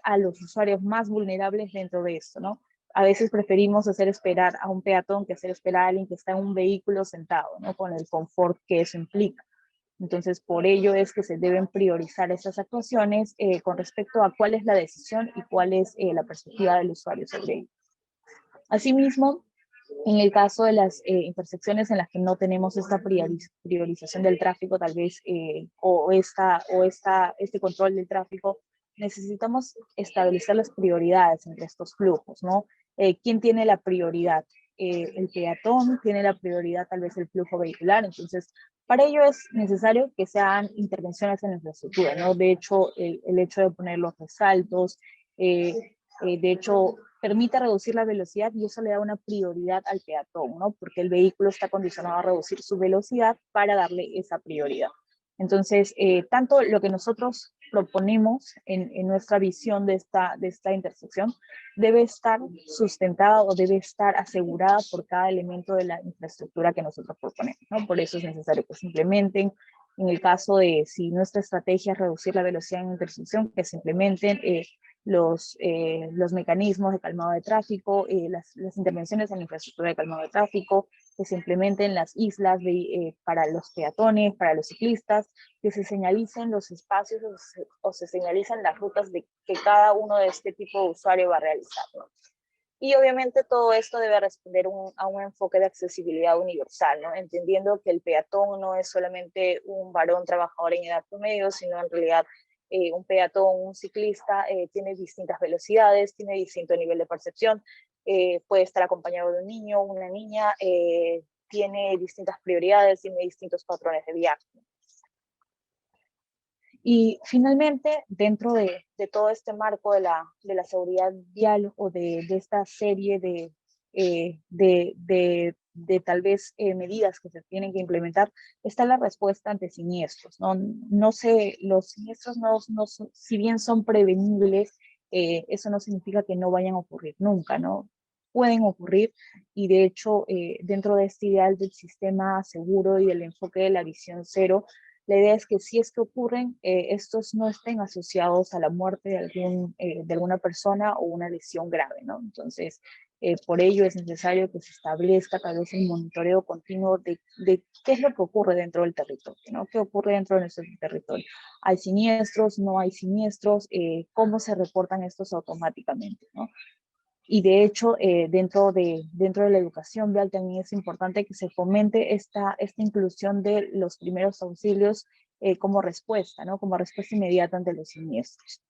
a los usuarios más vulnerables dentro de esto, ¿no? A veces preferimos hacer esperar a un peatón que hacer esperar a alguien que está en un vehículo sentado, ¿no? Con el confort que eso implica. Entonces, por ello es que se deben priorizar esas actuaciones con respecto a cuál es la decisión y cuál es la perspectiva del usuario sobre ello. Asimismo, en el caso de las intersecciones en las que no tenemos esta priorización del tráfico, tal vez, este control del tráfico, necesitamos establecer las prioridades entre estos flujos, ¿no? ¿Quién tiene la prioridad? El peatón tiene la prioridad, tal vez el flujo vehicular. Entonces, para ello es necesario que se hagan intervenciones en la infraestructura, ¿no? De hecho, el hecho de poner los resaltos, de hecho, permite reducir la velocidad y eso le da una prioridad al peatón, ¿no? Porque el vehículo está condicionado a reducir su velocidad para darle esa prioridad. Entonces, tanto lo que nosotros proponemos en nuestra visión de esta intersección debe estar sustentada o debe estar asegurada por cada elemento de la infraestructura que nosotros proponemos, ¿no? Por eso es necesario que se implementen. En el caso de si nuestra estrategia es reducir la velocidad en intersección, que se implementen los mecanismos de calmado de tráfico, las intervenciones en la infraestructura de calmado de tráfico, que se implementen las islas para los peatones, para los ciclistas, que se señalicen los espacios o se señalicen las rutas que cada uno de este tipo de usuario va a realizar, ¿no? Y obviamente todo esto debe responder a un enfoque de accesibilidad universal, ¿no? Entendiendo que el peatón no es solamente un varón trabajador en edad promedio, sino en realidad un peatón, un ciclista, tiene distintas velocidades, tiene distinto nivel de percepción, puede estar acompañado de un niño, una niña, tiene distintas prioridades, tiene distintos patrones de viaje. Y finalmente, dentro de todo este marco de la seguridad vial o de esta serie de de tal vez medidas que se tienen que implementar, está la respuesta ante siniestros, ¿no? No sé, los siniestros si bien son prevenibles, eso no significa que no vayan a ocurrir nunca, ¿no? Pueden ocurrir y de hecho dentro de este ideal del sistema seguro y del enfoque de la visión cero, la idea es que si es que ocurren, estos no estén asociados a la muerte de alguna persona o una lesión grave, ¿no? Entonces, por ello es necesario que se establezca tal vez el monitoreo continuo de qué es lo que ocurre dentro del territorio, ¿no? ¿Qué ocurre dentro de nuestro territorio? ¿Hay siniestros? ¿No hay siniestros? ¿Cómo se reportan estos automáticamente, ¿no? Y de hecho, dentro de la educación vial también es importante que se fomente esta inclusión de los primeros auxilios como respuesta, ¿no? Como respuesta inmediata ante los siniestros.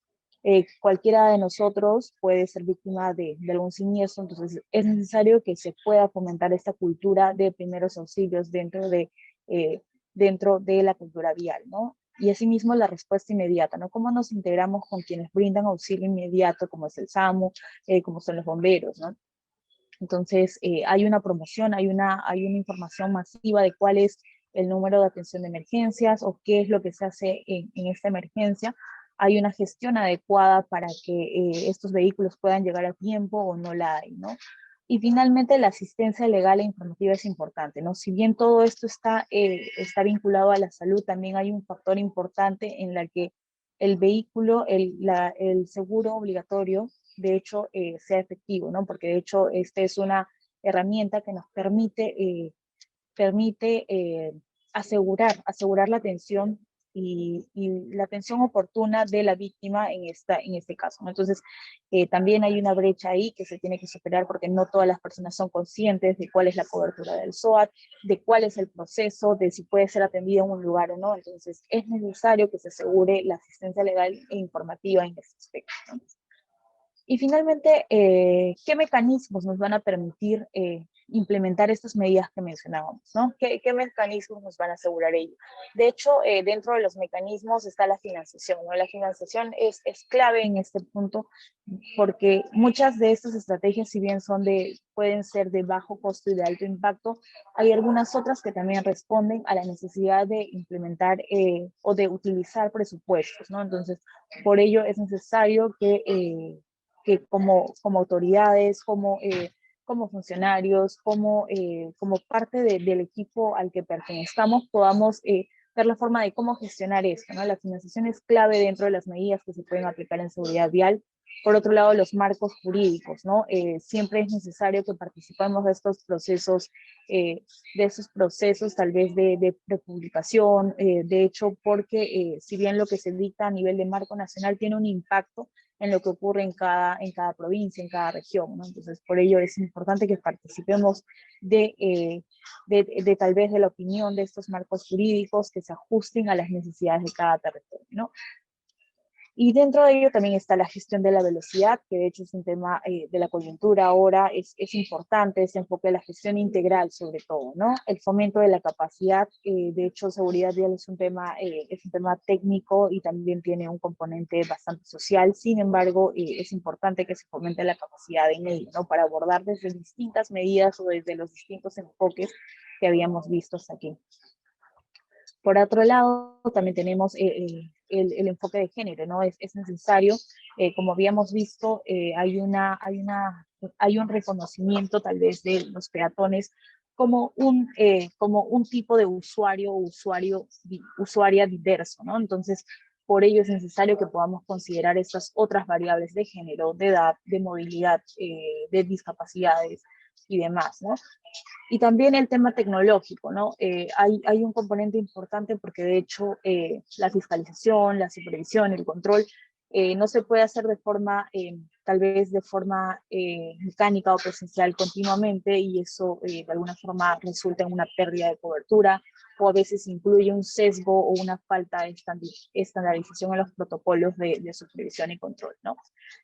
Cualquiera de nosotros puede ser víctima de algún siniestro, entonces es necesario que se pueda fomentar esta cultura de primeros auxilios dentro de la cultura vial, ¿no? Y asimismo la respuesta inmediata, ¿no? ¿Cómo nos integramos con quienes brindan auxilio inmediato, como es el SAMU, como son los bomberos, ¿no? Entonces, hay una promoción, hay una información masiva de cuál es el número de atención de emergencias o qué es lo que se hace en esta emergencia. Hay una gestión adecuada para que estos vehículos puedan llegar a tiempo o no la hay, ¿no? Y finalmente, la asistencia legal e informativa es importante, ¿no? Si bien todo esto está vinculado a la salud, también hay un factor importante en la que el vehículo, el seguro obligatorio, de hecho, sea efectivo, ¿no? Porque de hecho, esta es una herramienta que nos permite asegurar la atención y la atención oportuna de la víctima en este caso, ¿no? Entonces, también hay una brecha ahí que se tiene que superar porque no todas las personas son conscientes de cuál es la cobertura del SOAT, de cuál es el proceso, de si puede ser atendido en un lugar o no. Entonces, es necesario que se asegure la asistencia legal e informativa en este aspecto, ¿no? Y finalmente, ¿qué mecanismos nos van a permitir implementar estas medidas que mencionábamos, ¿no? ¿Qué mecanismos nos van a asegurar ello? De hecho, dentro de los mecanismos está la financiación, ¿no? La financiación es clave en este punto porque muchas de estas estrategias, si bien pueden ser de bajo costo y de alto impacto, hay algunas otras que también responden a la necesidad de implementar o de utilizar presupuestos, ¿no? Entonces, por ello es necesario que como autoridades, como funcionarios, como parte del equipo al que pertenezcamos, podamos ver la forma de cómo gestionar esto, ¿no? La financiación es clave dentro de las medidas que se pueden aplicar en seguridad vial. Por otro lado, los marcos jurídicos, ¿no? Siempre es necesario que participemos de estos procesos, tal vez de publicación, de hecho, porque si bien lo que se dicta a nivel de marco nacional tiene un impacto en lo que ocurre en cada provincia, en cada región, ¿no? Entonces, por ello es importante que participemos tal vez de la opinión de estos marcos jurídicos que se ajusten a las necesidades de cada territorio, ¿no? Y dentro de ello también está la gestión de la velocidad, que de hecho es un tema de la coyuntura ahora, es importante ese enfoque de la gestión integral sobre todo, ¿no? El fomento de la capacidad, de hecho seguridad vial es un tema técnico y también tiene un componente bastante social, sin embargo es importante que se fomente la capacidad en ello, ¿no? Para abordar desde distintas medidas o desde los distintos enfoques que habíamos visto hasta aquí. Por otro lado, también tenemos el enfoque de género, ¿no? Es necesario, como habíamos visto, hay un reconocimiento tal vez de los peatones como un tipo de usuario o usuaria diverso, ¿no? Entonces, por ello es necesario que podamos considerar estas otras variables de género, de edad, de movilidad, de discapacidades y demás, ¿no? Y también el tema tecnológico, ¿no? Hay un componente importante porque de hecho la fiscalización, la supervisión, el control no se puede hacer tal vez de forma mecánica o presencial continuamente y eso de alguna forma resulta en una pérdida de cobertura o a veces incluye un sesgo o una falta de estandarización en los protocolos de supervisión y control, ¿no?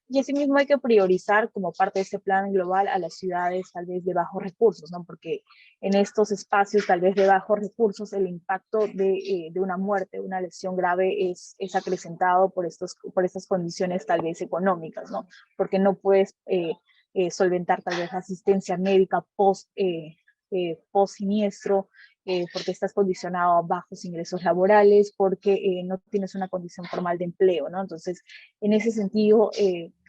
Y asimismo hay que priorizar como parte de este plan global a las ciudades tal vez de bajos recursos, ¿no? Porque en estos espacios tal vez de bajos recursos el impacto de una muerte, una lesión grave es acrecentado por estas condiciones tal vez económicas, ¿no? Porque no puedes solventar tal vez asistencia médica post siniestro, porque estás condicionado a bajos ingresos laborales, porque no tienes una condición formal de empleo, ¿no? Entonces, en ese sentido,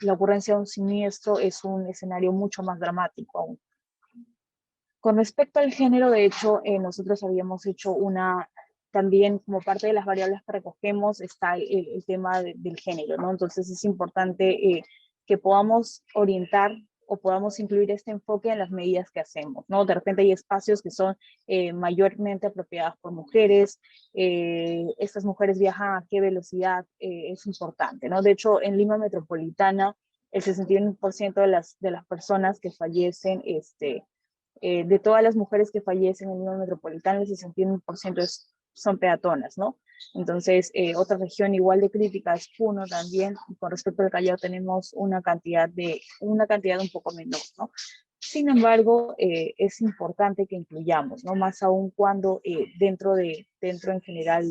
la ocurrencia de un siniestro es un escenario mucho más dramático aún. Con respecto al género, de hecho, nosotros habíamos hecho también como parte de las variables que recogemos está el tema del género, ¿no? Entonces es importante que podamos orientar o podamos incluir este enfoque en las medidas que hacemos, ¿no? De repente hay espacios que son mayormente apropiados por mujeres, estas mujeres viajan a qué velocidad, es importante, ¿no? De hecho, en Lima Metropolitana, el 61% de las personas que fallecen, de todas las mujeres que fallecen en Lima Metropolitana, el 61% son peatonas, ¿no? Entonces, otra región igual de crítica es Puno también, y con respecto al Callao tenemos una cantidad un poco menor, ¿no? Sin embargo, es importante que incluyamos, ¿no? Más aún cuando dentro en general,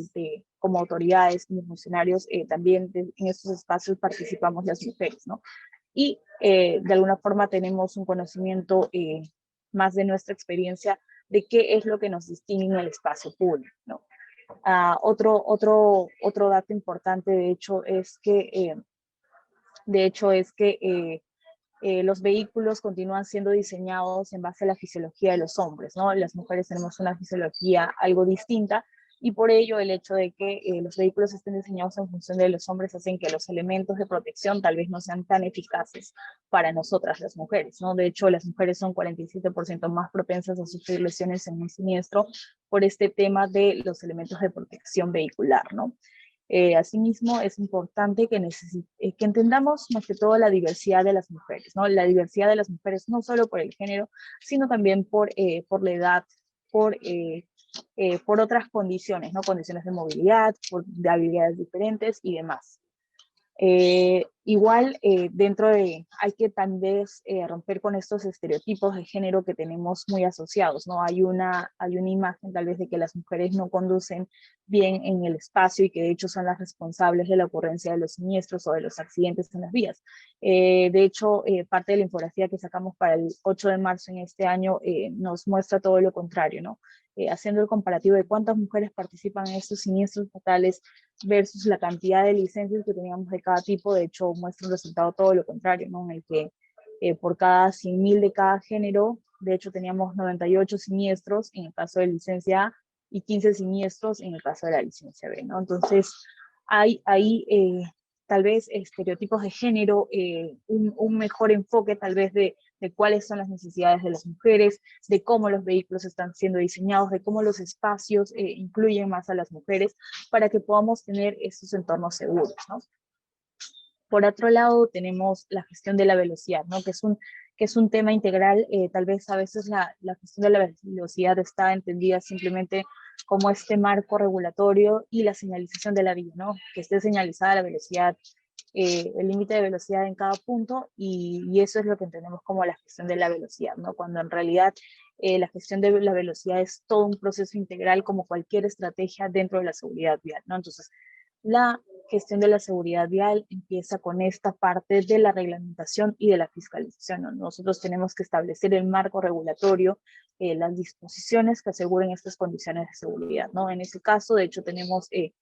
como autoridades, como funcionarios, también en estos espacios participamos las mujeres, ¿no? Y de alguna forma tenemos un conocimiento más de nuestra experiencia de qué es lo que nos distingue en el espacio público, ¿no? Otro dato importante, de hecho, es que los vehículos continúan siendo diseñados en base a la fisiología de los hombres, ¿no? Las mujeres tenemos una fisiología algo distinta y por ello el hecho de que los vehículos estén diseñados en función de los hombres hacen que los elementos de protección tal vez no sean tan eficaces para nosotras las mujeres, ¿no? De hecho, las mujeres son 47% más propensas a sufrir lesiones en un siniestro por este tema de los elementos de protección vehicular, ¿no? Asimismo, es importante que entendamos más que todo la diversidad de las mujeres, ¿no? La diversidad de las mujeres no solo por el género, sino también por la edad, por otras condiciones, ¿no? Condiciones de movilidad, de habilidades diferentes y demás. Hay que tal vez romper con estos estereotipos de género que tenemos muy asociados, ¿no? Hay una imagen tal vez de que las mujeres no conducen bien en el espacio y que de hecho son las responsables de la ocurrencia de los siniestros o de los accidentes en las vías. De hecho, parte de la infografía que sacamos para el 8 de marzo en este año nos muestra todo lo contrario, ¿no? Haciendo el comparativo de cuántas mujeres participan en estos siniestros fatales versus la cantidad de licencias que teníamos de cada tipo, de hecho muestra un resultado todo lo contrario, ¿no? En el que por cada 100.000 de cada género, de hecho teníamos 98 siniestros en el caso de licencia A y 15 siniestros en el caso de la licencia B, ¿no? Entonces hay tal vez estereotipos de género, un mejor enfoque tal vez de cuáles son las necesidades de las mujeres, de cómo los vehículos están siendo diseñados, de cómo los espacios incluyen más a las mujeres para que podamos tener estos entornos seguros, ¿no? Por otro lado, tenemos la gestión de la velocidad, ¿no? Que es un tema integral. Tal vez a veces la gestión de la velocidad está entendida simplemente como este marco regulatorio y la señalización de la vía, ¿no? Que esté señalizada la velocidad, el límite de velocidad en cada punto y eso es lo que entendemos como la gestión de la velocidad, ¿no? Cuando en realidad la gestión de la velocidad es todo un proceso integral como cualquier estrategia dentro de la seguridad vial, ¿no? Entonces, la gestión de la seguridad vial empieza con esta parte de la reglamentación y de la fiscalización, ¿no? Nosotros tenemos que establecer el marco regulatorio, las disposiciones que aseguren estas condiciones de seguridad, ¿no? En ese caso, de hecho, tenemos el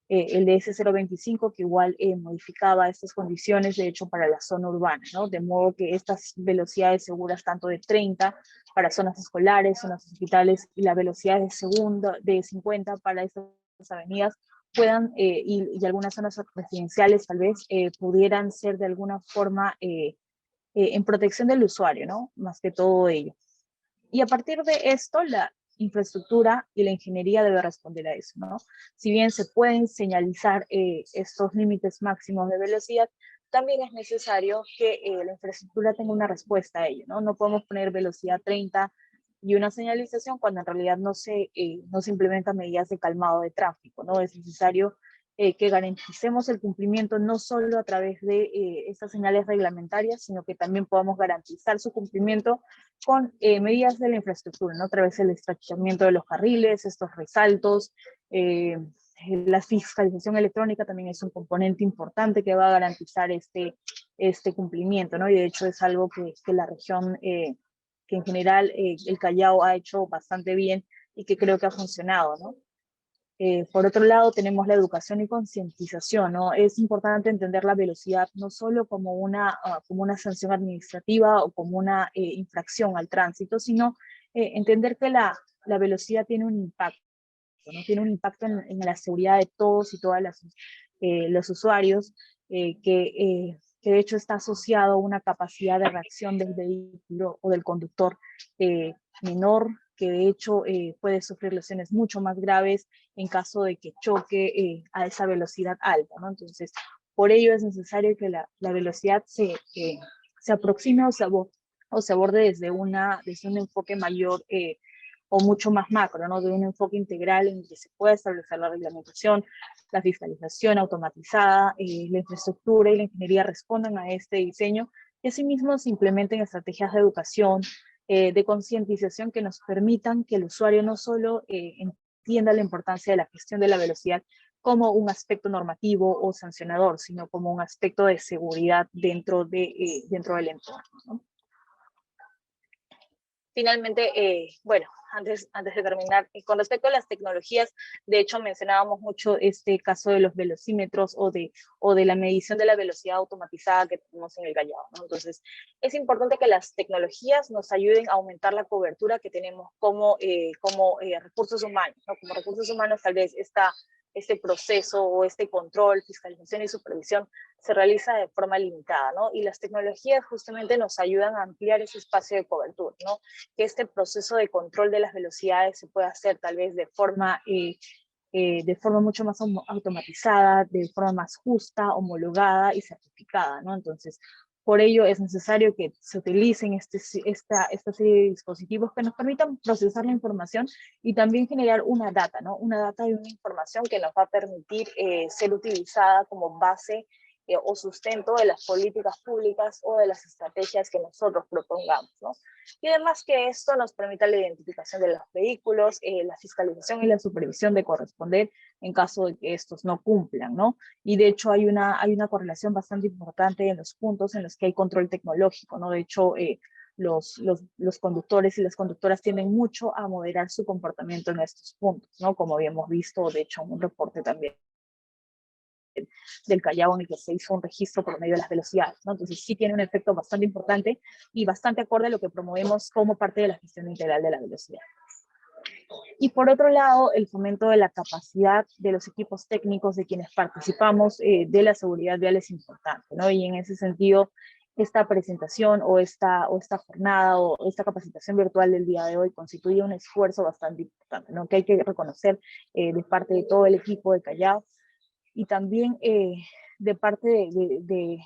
DS025 que igual modificaba estas condiciones, de hecho, para la zona urbana, ¿no? De modo que estas velocidades seguras, tanto de 30 para zonas escolares, zonas hospitales, y la velocidad de 50 para estas avenidas, puedan, y algunas zonas residenciales tal vez, pudieran ser de alguna forma en protección del usuario, ¿no? Más que todo ello. Y a partir de esto, la infraestructura y la ingeniería debe responder a eso, ¿no? Si bien se pueden señalizar estos límites máximos de velocidad, también es necesario que la infraestructura tenga una respuesta a ello, ¿no? No podemos poner velocidad 30 y una señalización cuando en realidad no se implementan medidas de calmado de tráfico, ¿no? Es necesario que garanticemos el cumplimiento no solo a través de estas señales reglamentarias, sino que también podamos garantizar su cumplimiento con medidas de la infraestructura, ¿no? A través del estrechamiento de los carriles, estos resaltos, la fiscalización electrónica también es un componente importante que va a garantizar este cumplimiento, ¿no? Y de hecho es algo que la región, que en general el Callao ha hecho bastante bien y que creo que ha funcionado, ¿no? Por otro lado, tenemos la educación y concientización, ¿no? Es importante entender la velocidad no solo como una sanción administrativa o como una infracción al tránsito, sino entender que la velocidad tiene un impacto, ¿no? Tiene un impacto en la seguridad de todos y todas los usuarios, que de hecho está asociado a una capacidad de reacción del vehículo o del conductor menor, que de hecho puede sufrir lesiones mucho más graves en caso de que choque a esa velocidad alta, ¿no? Entonces, por ello es necesario que la velocidad se aproxime o se aborde desde un enfoque mayor o mucho más macro, ¿no? De un enfoque integral en el que se puede establecer la reglamentación, la fiscalización automatizada, la infraestructura y la ingeniería respondan a este diseño, y asimismo se implementen estrategias de educación, de concientización que nos permitan que el usuario no solo entienda la importancia de la gestión de la velocidad como un aspecto normativo o sancionador, sino como un aspecto de seguridad dentro del entorno, ¿no? Finalmente, bueno, antes de terminar, con respecto a las tecnologías, de hecho mencionábamos mucho este caso de los velocímetros o de la medición de la velocidad automatizada que tenemos en el Callao, ¿no? Entonces, es importante que las tecnologías nos ayuden a aumentar la cobertura que tenemos como recursos humanos, ¿no? Como recursos humanos, tal vez este proceso o este control, fiscalización y supervisión se realiza de forma limitada, ¿no? Y las tecnologías justamente nos ayudan a ampliar ese espacio de cobertura, ¿no? Que este proceso de control de las velocidades se pueda hacer tal vez de forma mucho más automatizada, de forma más justa, homologada y certificada, ¿no? Entonces, por ello es necesario que se utilicen esta serie de dispositivos que nos permitan procesar la información y también generar una data, ¿no? Una data y una información que nos va a permitir ser utilizada como base o sustento de las políticas públicas o de las estrategias que nosotros propongamos, ¿no? Y además que esto nos permita la identificación de los vehículos, la fiscalización y la supervisión de corresponder en caso de que estos no cumplan, ¿no? Y de hecho hay una correlación bastante importante en los puntos en los que hay control tecnológico, ¿no? De hecho, los conductores y las conductoras tienden mucho a moderar su comportamiento en estos puntos, ¿no? Como habíamos visto, de hecho, en un reporte también del Callao en el que se hizo un registro por medio de las velocidades, ¿no? Entonces sí tiene un efecto bastante importante y bastante acorde a lo que promovemos como parte de la gestión integral de la velocidad. Y por otro lado, el fomento de la capacidad de los equipos técnicos de quienes participamos de la seguridad vial es importante, ¿no? Y en ese sentido, esta presentación o esta jornada o esta capacitación virtual del día de hoy constituye un esfuerzo bastante importante, ¿no? Que hay que reconocer de parte de todo el equipo de Callao y también de parte del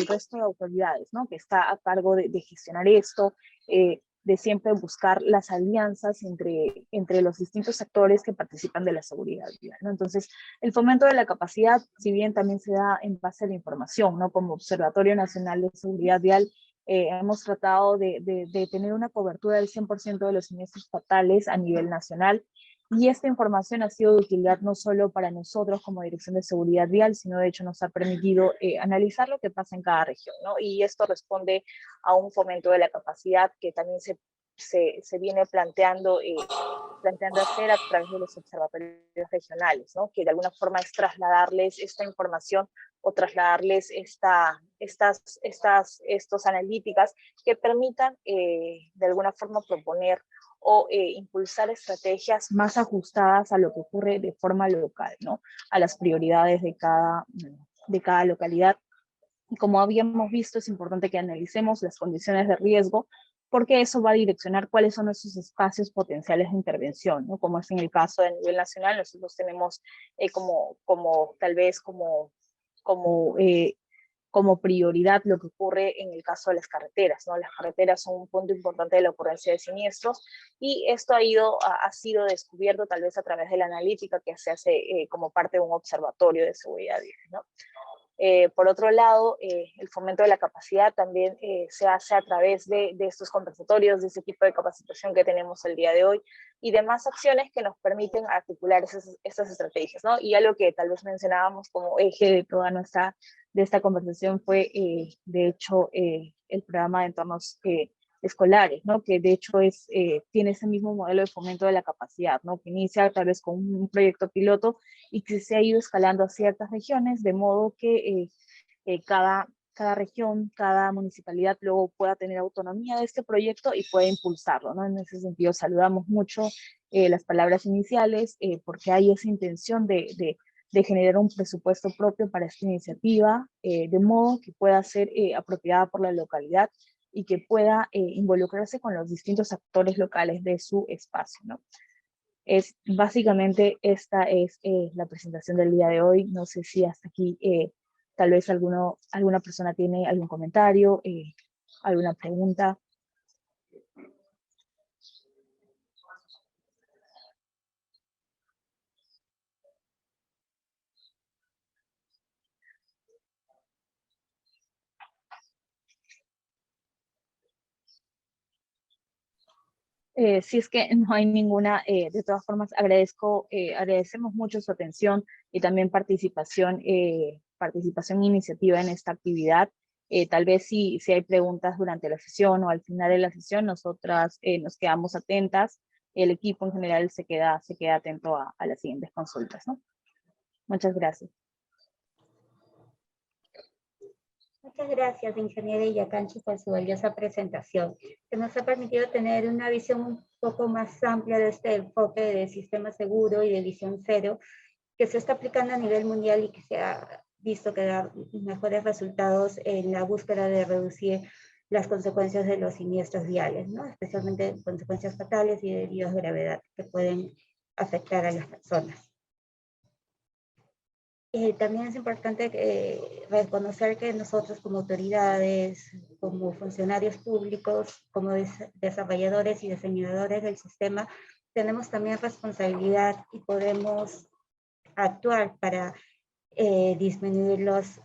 resto de autoridades, ¿no? Que está a cargo de gestionar esto, de siempre buscar las alianzas entre los distintos actores que participan de la seguridad vial, ¿no? Entonces, el fomento de la capacidad, si bien también se da en base a la información, ¿no? Como Observatorio Nacional de Seguridad Vial, hemos tratado de tener una cobertura del 100% de los siniestros fatales a nivel nacional, y esta información ha sido de utilidad no solo para nosotros como Dirección de Seguridad Vial, sino de hecho nos ha permitido analizar lo que pasa en cada región, ¿no? Y esto responde a un fomento de la capacidad que también se viene planteando hacer a través de los observatorios regionales, ¿no? Que de alguna forma es trasladarles esta información o trasladarles estos analíticas que permitan de alguna forma proponer o impulsar estrategias más ajustadas a lo que ocurre de forma local, ¿no? A las prioridades de cada localidad. Y como habíamos visto, es importante que analicemos las condiciones de riesgo, porque eso va a direccionar cuáles son esos espacios potenciales de intervención, ¿no? Como es en el caso de nivel nacional, nosotros tenemos tal vez como prioridad lo que ocurre en el caso de las carreteras, ¿no? Las carreteras son un punto importante de la ocurrencia de siniestros y esto ha sido descubierto tal vez a través de la analítica que se hace como parte de un observatorio de seguridad vial, ¿no? Por otro lado, el fomento de la capacidad también se hace a través de estos conversatorios, de ese tipo de capacitación que tenemos el día de hoy, y demás acciones que nos permiten articular estas estrategias, ¿no? Y algo que tal vez mencionábamos como eje de toda de esta conversación fue, de hecho, el programa de entornos escolares, ¿no? Que de hecho tiene ese mismo modelo de fomento de la capacidad, ¿no? Que inicia tal vez con un proyecto piloto y que se ha ido escalando a ciertas regiones, de modo que cada región, cada municipalidad luego pueda tener autonomía de este proyecto y pueda impulsarlo, ¿no? En ese sentido, saludamos mucho las palabras iniciales, porque hay esa intención de generar un presupuesto propio para esta iniciativa, de modo que pueda ser apropiada por la localidad y que pueda involucrarse con los distintos actores locales de su espacio, ¿no? Básicamente esta es la presentación del día de hoy. No sé si hasta aquí tal vez alguna persona tiene algún comentario, alguna pregunta. Si es que no hay ninguna, de todas formas agradecemos mucho su atención y también participación e iniciativa en esta actividad. Tal vez si hay preguntas durante la sesión o al final de la sesión, nosotras nos quedamos atentas. El equipo en general se queda atento a las siguientes consultas, ¿no? Muchas gracias. Muchas gracias, ingeniera Yacanchi, por su valiosa presentación, que nos ha permitido tener una visión un poco más amplia de este enfoque de sistema seguro y de visión cero, que se está aplicando a nivel mundial y que se ha visto que da mejores resultados en la búsqueda de reducir las consecuencias de los siniestros viales, ¿no? Especialmente consecuencias fatales y de heridos de gravedad que pueden afectar a las personas. También es importante reconocer que nosotros como autoridades, como funcionarios públicos, como desarrolladores y diseñadores del sistema, tenemos también responsabilidad y podemos actuar para disminuir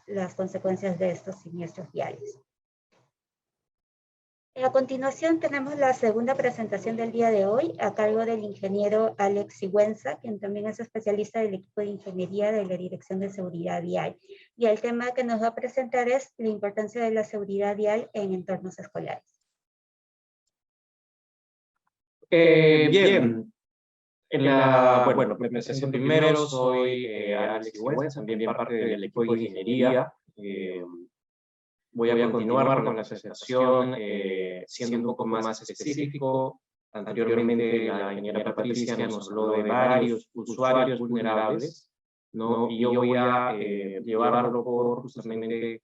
las consecuencias de estos siniestros viales. A continuación tenemos la segunda presentación del día de hoy a cargo del ingeniero Alex Sigüenza, quien también es especialista del equipo de ingeniería de la Dirección de Seguridad Vial. Y el tema que nos va a presentar es la importancia de la seguridad vial en entornos escolares. Bien, bueno, me presento primero, soy Alex Sigüenza, también parte del equipo de ingeniería. Voy a continuar con la presentación siendo un poco más específico. Anteriormente la ingeniera Patricia nos habló de varios usuarios vulnerables, ¿no? Y yo voy a llevarlo por justamente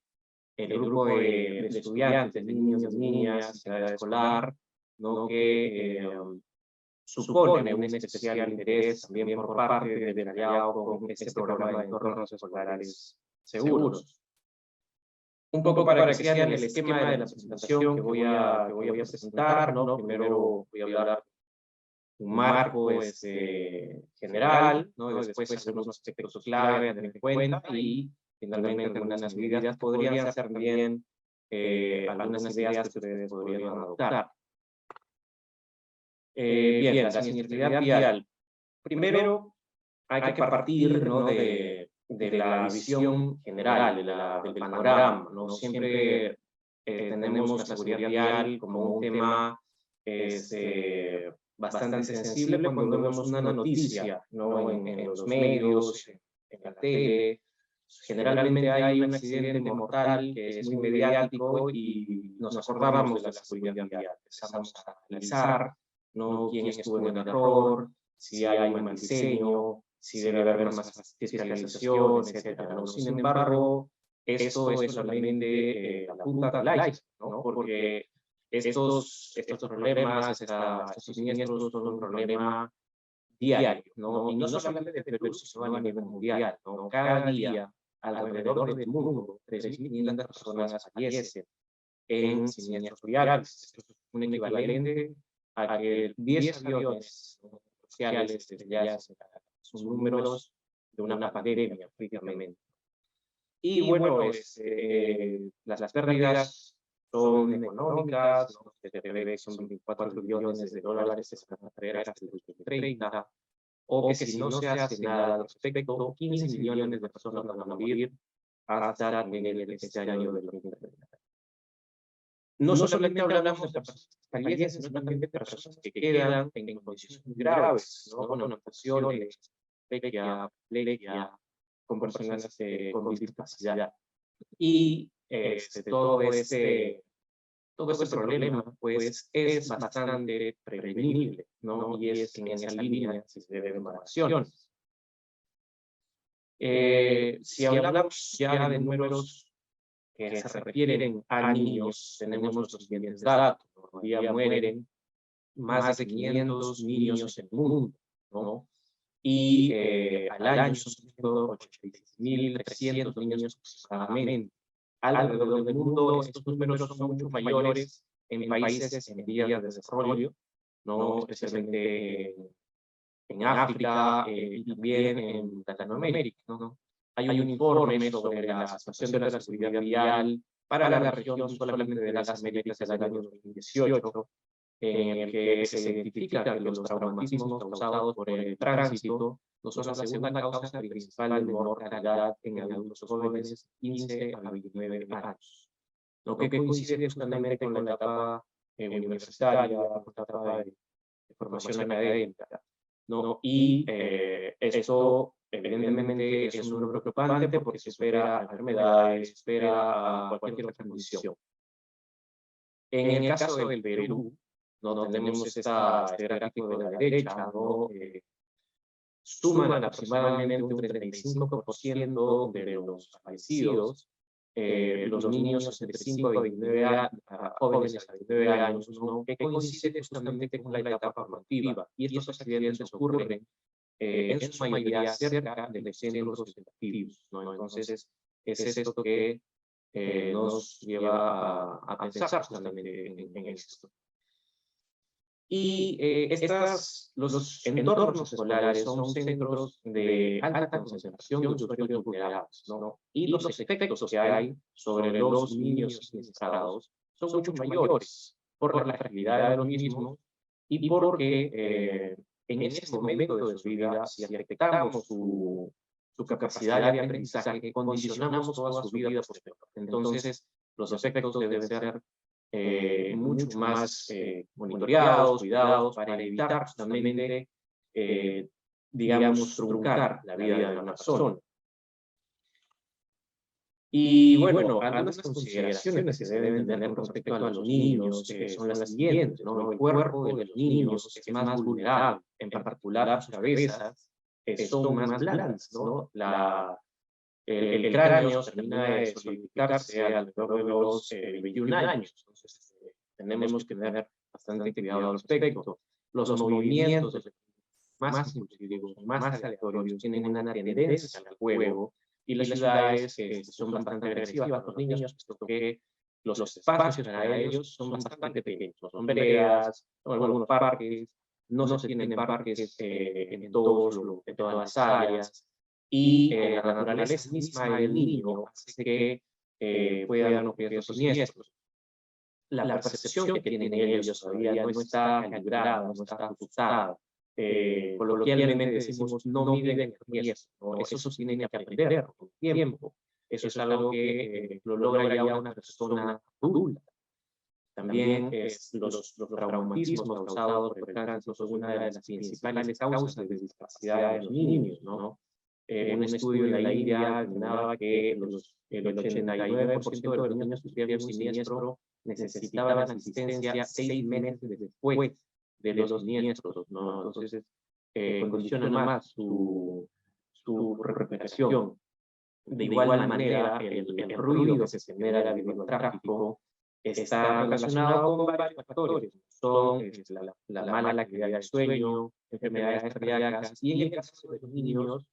el grupo de estudiantes, de niños y niñas, en edad escolar, ¿no? Que supone un especial interés también por parte del aliado con este programa de entornos escolares seguros. Un poco para que sean el esquema de la presentación que voy a presentar, ¿no? Primero voy a hablar un marco general, ¿no? Después algunos aspectos clave a tener en cuenta y finalmente algunas medidas podrían ser también algunas ideas que ustedes podrían adoptar. Bien, la sinistralidad vial. Primero hay que partir, ¿no? de la visión general, del panorama, ¿no? Siempre tenemos la seguridad vial como un tema bastante sensible cuando vemos una noticia, ¿no? En los medios, en la tele. Generalmente hay un accidente mortal que es muy mediático y nos acordamos de la seguridad vial. Empezamos a analizar, ¿no? Quién estuvo en el error, si hay un mal diseño, si debe haber más fiscalización, etcétera, ¿no? Sin embargo, esto es solamente la punta del iceberg, ¿no? Porque estos problemas, estos siniestros son un problema diario, ¿no? Y no solamente de Perú, sino a nivel mundial, ¿no? Cada día, alrededor del mundo, 3.500 personas fallecen en siniestros viales. Esto es un equivalente a que 10 aviones comerciales desde ya son números de una pandemia, prácticamente. Y bueno, las pérdidas son económicas, ¿no? Se prevé que son 24 billones de dólares que se van a traer hasta el 2030, o que si no se hace nada al respecto, 15 millones de personas van a morir hasta este año del 2030. No solamente hablamos de personas fallecidas, sino también de personas que quedan en condiciones muy graves, ¿no? Con afecciones, plegia, con personas con discapacidad. Y todo ese problema, pues, es bastante prevenible, ¿no? Y es en esa línea si se deben tomar acciones. Si hablamos ya de números que se refieren a niños, tenemos los siguientes datos. Por día mueren más de 500 niños en el mundo, ¿no? Y al año son 186.300 niños aproximadamente. Alrededor del mundo estos números son mucho mayores en países en vías de desarrollo, ¿no? Especialmente en África y también en Latinoamérica, ¿no? Hay un informe sobre la situación de la seguridad vial para la región solamente de las Américas del año 2018, en el que se identifica que los traumatismos causados por el tránsito no son la segunda causa principal de mortalidad en adultos jóvenes de 15 a 29 años. Lo que coincide justamente con la etapa universitaria, la etapa de formación académica, ¿no? Y esto evidentemente es un número preocupante porque se espera enfermedades, se espera cualquier otra condición. En el caso del Perú, no tenemos este gráfico de la derecha, ¿no? Suman aproximadamente un 35% de los fallecidos, los niños entre 5 a 29 jóvenes a 29 años, ¿no? Que coincide justamente con la etapa formativa. Y estos accidentes ocurren en su mayoría cerca de los centros educativos, ¿no? Entonces, es esto que nos lleva a pensar justamente en esto. Y los entornos escolares son centros de alta concentración de usuarios vulnerables, ¿no? Y los efectos que hay sobre los niños siniestrados son mucho mayores por la fragilidad de los mismos y porque en ese momento de su vida, si afectamos su capacidad de aprendizaje, condicionamos toda su vida posterior. Entonces, los efectos deben ser mucho más monitoreados, cuidados, para evitar justamente, digamos, truncar la vida de una persona. Y bueno, algunas consideraciones que se deben tener con respecto a los niños son las siguientes, ¿no? El cuerpo de los niños es más vulnerable, en particular sus cabezas son más blandas, ¿no? El cráneo termina de solidificarse alrededor de los 21 años. Entonces, tenemos que tener bastante cuidado al respecto. Los movimientos más impulsivos, más aleatorios, tienen una tendencia al juego, y las ciudades son bastante agresivas a los niños, puesto que los espacios para ellos son bastante pequeños. Son veredas, son algunos parques, no se tienen parques en todas las áreas. Y la naturaleza misma del niño hace que puedan ocurrir siniestros. La percepción que tienen ellos todavía no está calibrada, no está ajustada. Coloquialmente decimos, no miden el riesgo, ¿no? Eso tienen que aprender con el tiempo. Eso es algo que lo logra ya una persona adulta. También los traumatismos causados por el tránsito son una de las principales causas de discapacidad de los niños, ¿no? Un estudio en la India determinaba que el 89% de los niños que sufrían un siniestro necesitaban asistencia 6 meses después de los siniestros, ¿no? Entonces, condiciona más su recuperación. De igual manera, el ruido que se genera debido al tráfico está relacionado con varios factores. Son la mala calidad del sueño, enfermedades cardíacas, y en el caso de los niños,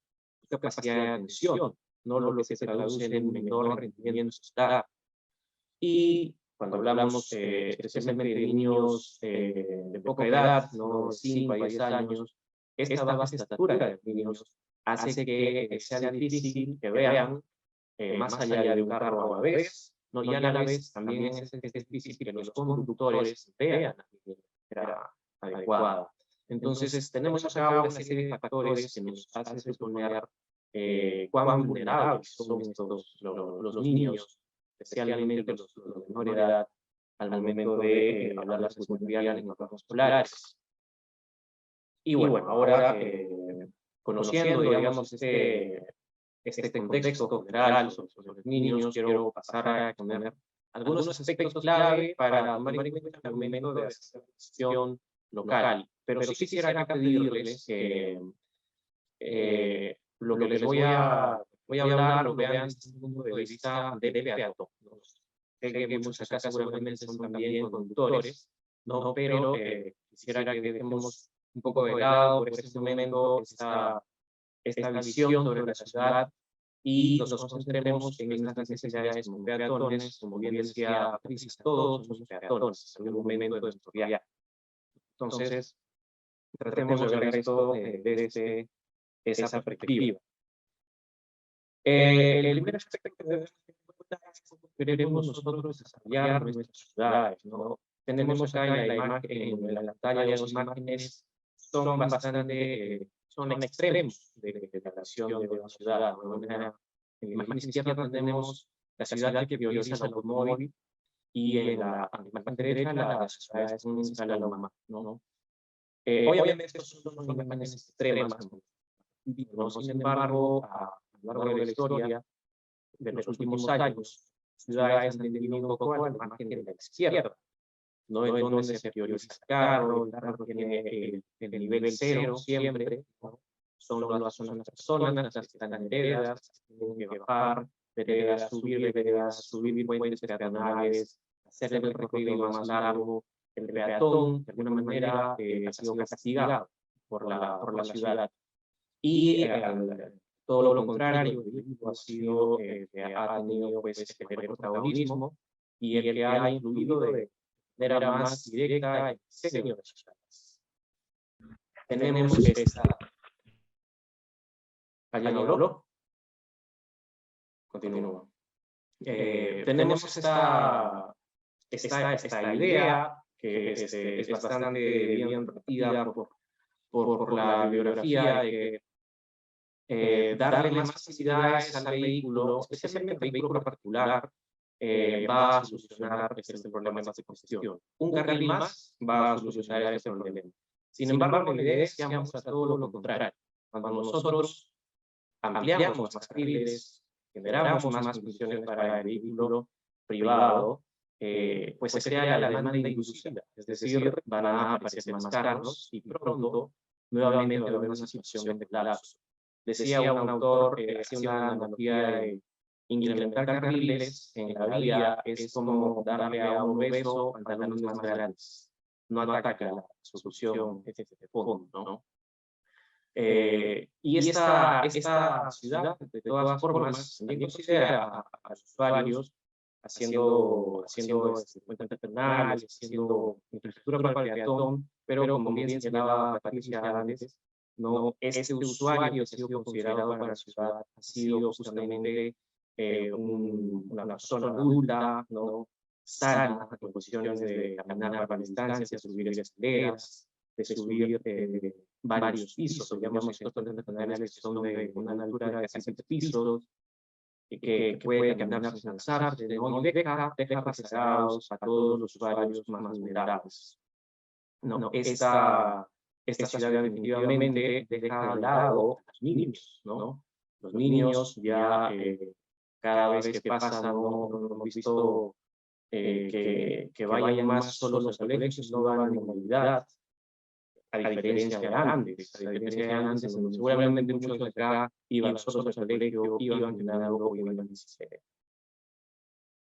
capacidad de atención, no lo que se traduce en un menor rendimiento escolar. Y cuando hablamos especialmente de niños de poca edad, ¿no? 5 a 10 años, esta baja estatura de niños hace que sea difícil que vean más allá de un carro a la vez, ¿no? Y a la vez también es difícil que los conductores vean la manera adecuada. Entonces, tenemos acá una serie de factores que nos hacen suponer cuán vulnerables son los niños, especialmente los de menor edad, al momento de hablar de seguridad en los campos escolares. Y bueno, ahora conociendo, digamos, este contexto general sobre los niños, quiero pasar a poner algunos aspectos clave para tomar en cuenta el momento de hacer la gestión local. Pero sí quisiera pedirles que lo que les voy a hablar lo vean desde un punto de vista de peatón. Sé que muchos acá seguramente son también conductores, ¿no? Pero quisiera que dejemos un poco de lado por este momento esta visión sobre la ciudad y nos concentremos en estas necesidades como peatones, como bien decía Patricia, todos somos peatones en algún momento de nuestro viaje. Entonces, tratemos de ver esto desde esa perspectiva. El primer aspecto que debemos tener en cuenta es cómo queremos nosotros desarrollar nuestras ciudades, ¿no? Tenemos acá en la imagen, en la pantalla, dos imágenes, son bastante, son extremos de la relación de una ciudad, ¿no? En la imagen izquierda tenemos la ciudad que prioriza el automóvil y en la imagen derecha la ciudad con una escala humana, ¿no? Obviamente estos son imágenes extremas, ¿no? Sin embargo, a lo largo de la historia de los últimos años, ciudades han tenido un poco a la imagen de la izquierda, ¿no? En donde se prioriza el carro tiene el nivel cero siempre, ¿no? Son las personas las que están en veredas, las que tienen que bajar veredas, subir puentes peatonales, hacer el recorrido más largo. El peatón, de alguna manera, ha sido castigado por la ciudad. Y todo lo contrario, el vehículo ha sido, ha tenido pues, este protagonismo y el que ha influido de manera más directa en el diseño de las ciudades. Tenemos esta... ¿Alguien habló? Continúo. Tenemos esta idea que es bastante bien partida por la bibliografía de que darle más facilidades al vehículo, especialmente al vehículo particular, va a solucionar este problema de congestión. Un carril más va a solucionar este problema. Sin embargo, la idea es que vamos a todo lo contrario. Cuando nosotros ampliamos más carriles, generamos más condiciones para el vehículo privado, pues se crea la demanda inducida, es decir, van a aparecer más carros y pronto nuevamente va a haber una situación de colapso. Decía un autor, hacía una analogía de incrementar carriles en la vía es como darle a un obeso pantalones más grandes. No ataca la solución de fondo, ¿no? Y esta ciudad, de todas formas, también considera a los usuarios haciendo puentes peatonales, haciendo infraestructura para el peatón, pero como bien señalaba Patricia antes, no, este usuario que ha sido considerado para la ciudad ha sido justamente una persona adulta, ¿no? Sana, con condiciones de caminar para distancias, de subir escaleras, de subir varios pisos, digamos, estos puentes peatonales que son de una altura de casi 7 pisos, y que puede caminar sin cansarse, ¿no? Y deja rezagados a todos los usuarios más vulnerables. No, esta ciudad definitivamente deja de lado a los niños, ¿no? Los niños ya cada vez que pasan no hemos visto que vayan más solos a los colegios, no van en movilidad, a diferencia de antes, donde seguramente muchos de acá iban solos al colegio, iban caminando o iban en bicicleta.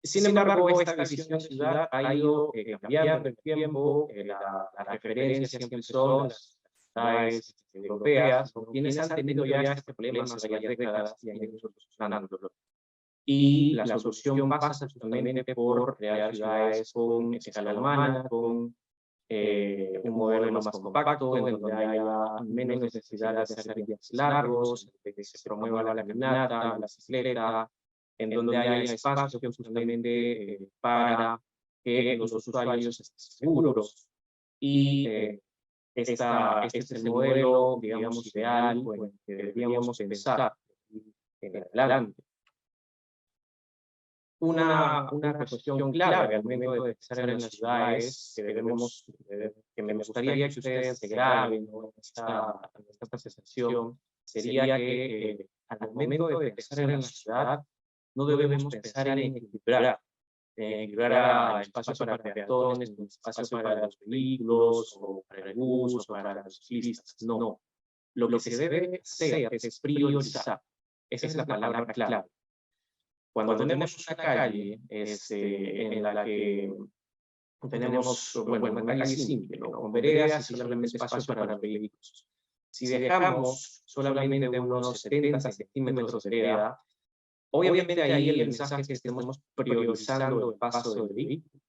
Sin embargo, esta visión de ciudad ha ido cambiando en el tiempo, la referencia siempre son las ciudades europeas, quienes han tenido ya este problema hace varias décadas y han ido solucionándolo. Y la solución pasa justamente por crear ciudades con escala humana, con un modelo más compacto, en donde haya menos necesidad de hacer viajes largos, de que se promueva la caminata, la bicicleta, en donde haya espacio justamente para que los usuarios estén seguros. Y este es el modelo, digamos, ideal, o en que deberíamos pensar en adelante. Una cuestión clave al momento de pensar en las ciudades que me gustaría que ustedes se graben, ¿no? esta presentación, sería que al momento de pensar en la ciudad no debemos pensar en equilibrar espacio para peatones, espacio para los vehículos, o para el bus, o para los ciclistas. No. Lo que se debe hacer es priorizar. Esa es la palabra clave. Cuando tenemos una calle en la que tenemos, bueno, una calle simple, ¿no? Con veredas y solamente espacio para los vehículos. Si dejamos solamente unos 70 centímetros de vereda, obviamente ahí el mensaje es que estamos priorizando el paso del vehículo,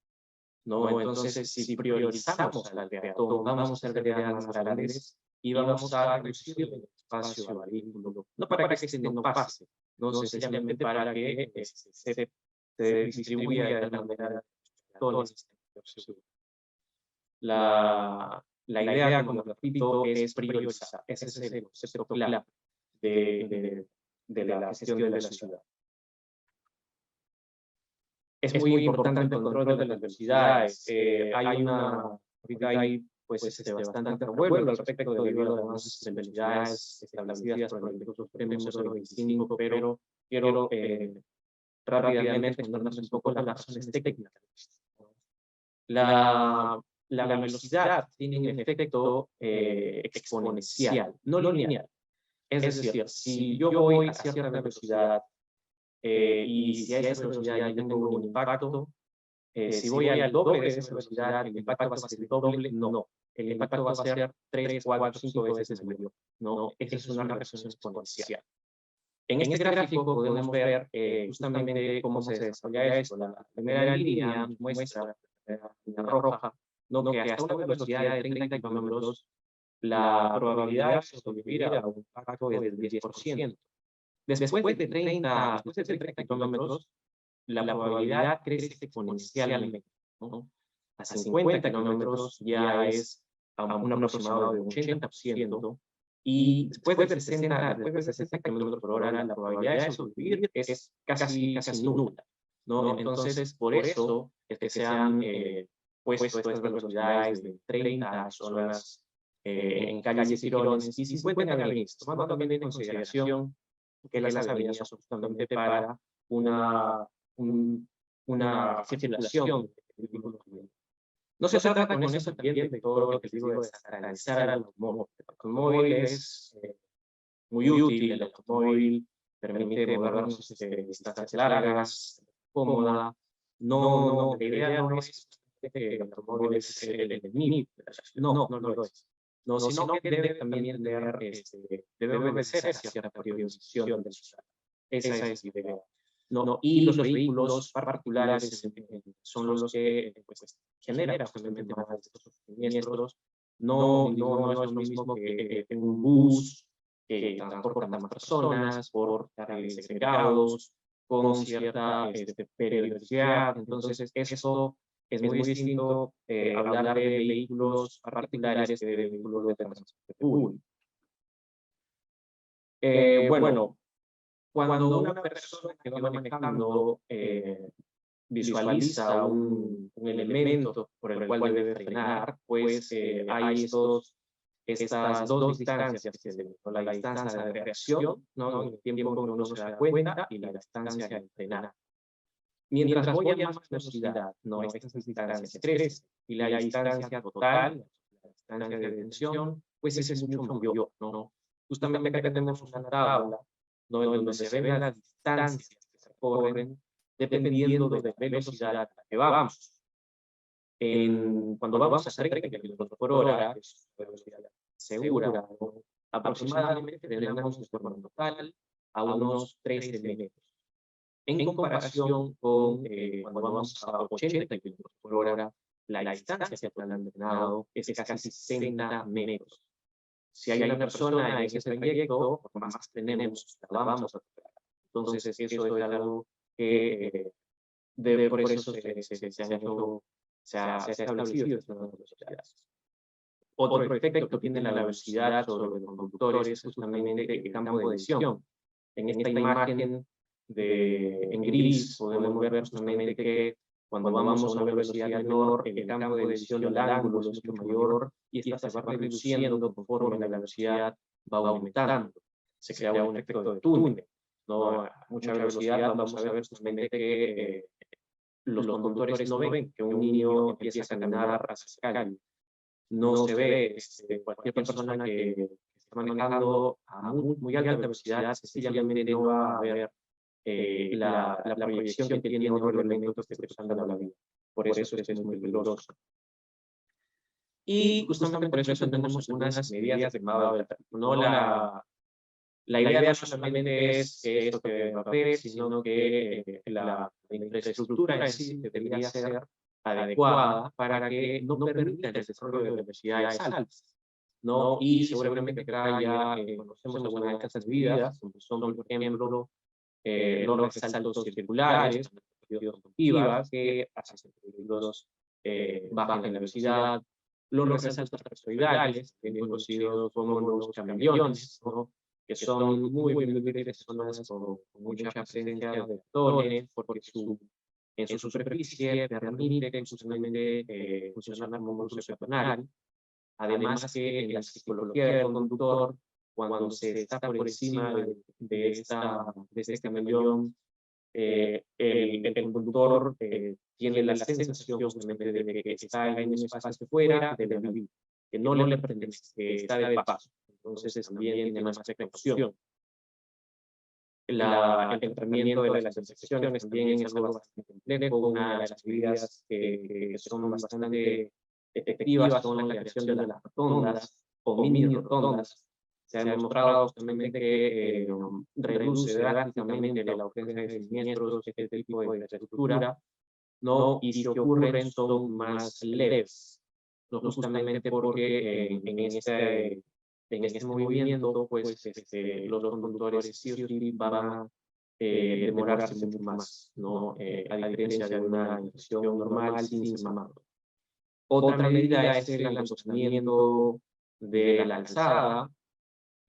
¿no? Entonces, si priorizamos al peatón, vamos a hacer veredas más grandes y vamos a reducir el espacio al vehículo. No para que este no pase, no sencillamente para que se distribuya de tal manera los peatones. La idea, como repito, es priorizar. Ese es el concepto clave de la gestión de la ciudad. Es muy importante el control de las velocidades. Hay bastante revuelo al respecto debido a las avances de velocidades establecidas por el Decreto Supremo 025, pero quiero rápidamente exponernos un poco las razones técnicas. La velocidad tiene un efecto exponencial, no lineal. Es decir, si yo voy a cierta velocidad y si a esa velocidad yo tengo un impacto, si voy al doble de esa velocidad, ¿el impacto va a ser el doble? No. El impacto va a ser 3, 4, 5 veces mayor. No, esa es una relación exponencial. En este gráfico podemos ver justamente cómo se desarrolla esto. La primera línea muestra, la línea roja, ¿no? Que hasta una velocidad de 30 kilómetros, la probabilidad de sobrevivir a un impacto es del 10%. Después de 30 kilómetros, la probabilidad crece exponencialmente, ¿no? A 50 kilómetros ya es un aproximado de un 80%, y después de 60 kilómetros por hora, la probabilidad de sobrevivir es casi nula, ¿no? Entonces, por eso es que se han puesto estas velocidades de 30 zonas en calles y girones, y 50 en avenidas, tomando también en consideración que las avenidas son justamente para una circulación de vehículos. No se trata con eso también de todo lo que les digo de satanizar al automóvil. El automóvil es muy útil, el automóvil permite movernos distancias largas, cómoda. No, la idea no es que el automóvil es el enemigo de la ciudad. No lo es. No, sino que debe también debe obedecer a cierta priorización de la ciudad. Esa es la idea. Y los vehículos particulares son los que generan justamente más de estos siniestros. No es lo mismo que un bus que transporta más personas por carriles segregados, con cierta periodicidad. Entonces, eso es muy distinto hablar de vehículos particulares que de vehículos de transporte público. Bueno, cuando una persona que va manejando visualiza un elemento por el cual debe frenar, pues hay estas dos distancias, la distancia de reacción, ¿no? El tiempo que uno se da cuenta, y la distancia de frenar. Mientras voy a más velocidad, ¿no? Esta distancia crece, y la distancia total, la distancia de detención, pues es mucho mayor, ¿no? Justamente acá tenemos una tabla, ¿no? En donde se ven las distancias que se corren dependiendo de la velocidad a la que vamos. Cuando vamos a 30 kilómetros por hora, que es una velocidad segura, ¿no? Aproximadamente tenemos nuestro torno total a unos 13 metros. En comparación con cuando vamos a 80 kilómetros por hora, la distancia que han entrenado es casi 60 metros. Si hay una persona en ese trayecto, más tenemos, la vamos a tocar. Entonces, eso es algo que por eso se ha establecido esta nueva velocidad. Otro efecto que tiene la velocidad sobre los conductores es justamente el campo de visión. En esta imagen en gris podemos ver justamente que cuando vamos a una velocidad menor, el campo de visión del ángulo es mucho mayor y esta se va reduciendo conforme la velocidad va aumentando. Se crea un efecto de túnel, ¿no? A mucha velocidad vamos a ver justamente que los conductores no ven que un niño empieza a caminar hacia la calle. No se ve, cualquier persona que está manejando a muy alta velocidad sencillamente no va a ver la proyección que tiene otros elementos que están cruzando la vía. Por eso es muy peligroso. Y justamente por eso tenemos unas medidas de quemado del tráfico. No la idea no solamente es que esto quede en papel, sino que la infraestructura en sí debería ser adecuada para que no permita el desarrollo de velocidades altas, ¿no? Y seguramente acá ya conocemos algunas de estas medidas, como son, por ejemplo, los resaltos circulares, que hacen que los vehículos bajen la velocidad, los resaltos trapezoidales, también conocidos como los camaleones, ¿no? Que son muy útiles en zonas con mucha presencia de peatones, porque en su superficie permite justamente funcionar como un cruce peatonal. Además que en la psicología del conductor, cuando se está por encima de este camaleón, el conductor tiene la sensación justamente de que está en un espacio fuera de la vía, que no le pertenece, que está de paso. Entonces también tiene más precaución. El tratamiento de las intersecciones también es algo bastante complejo. Una de las medidas que son bastante efectivas son la creación de las rotondas o mini rotondas. Se ha demostrado justamente que reduce drásticamente la ocurrencia de siniestros, este tipo de infraestructura, ¿no? Y si ocurren son más leves, ¿no? Justamente porque en este movimiento, pues los conductores sí o sí van a demorarse mucho más, ¿no? A diferencia de una infección normal sin semáforo. Otra medida es el acostamiento de la alzada,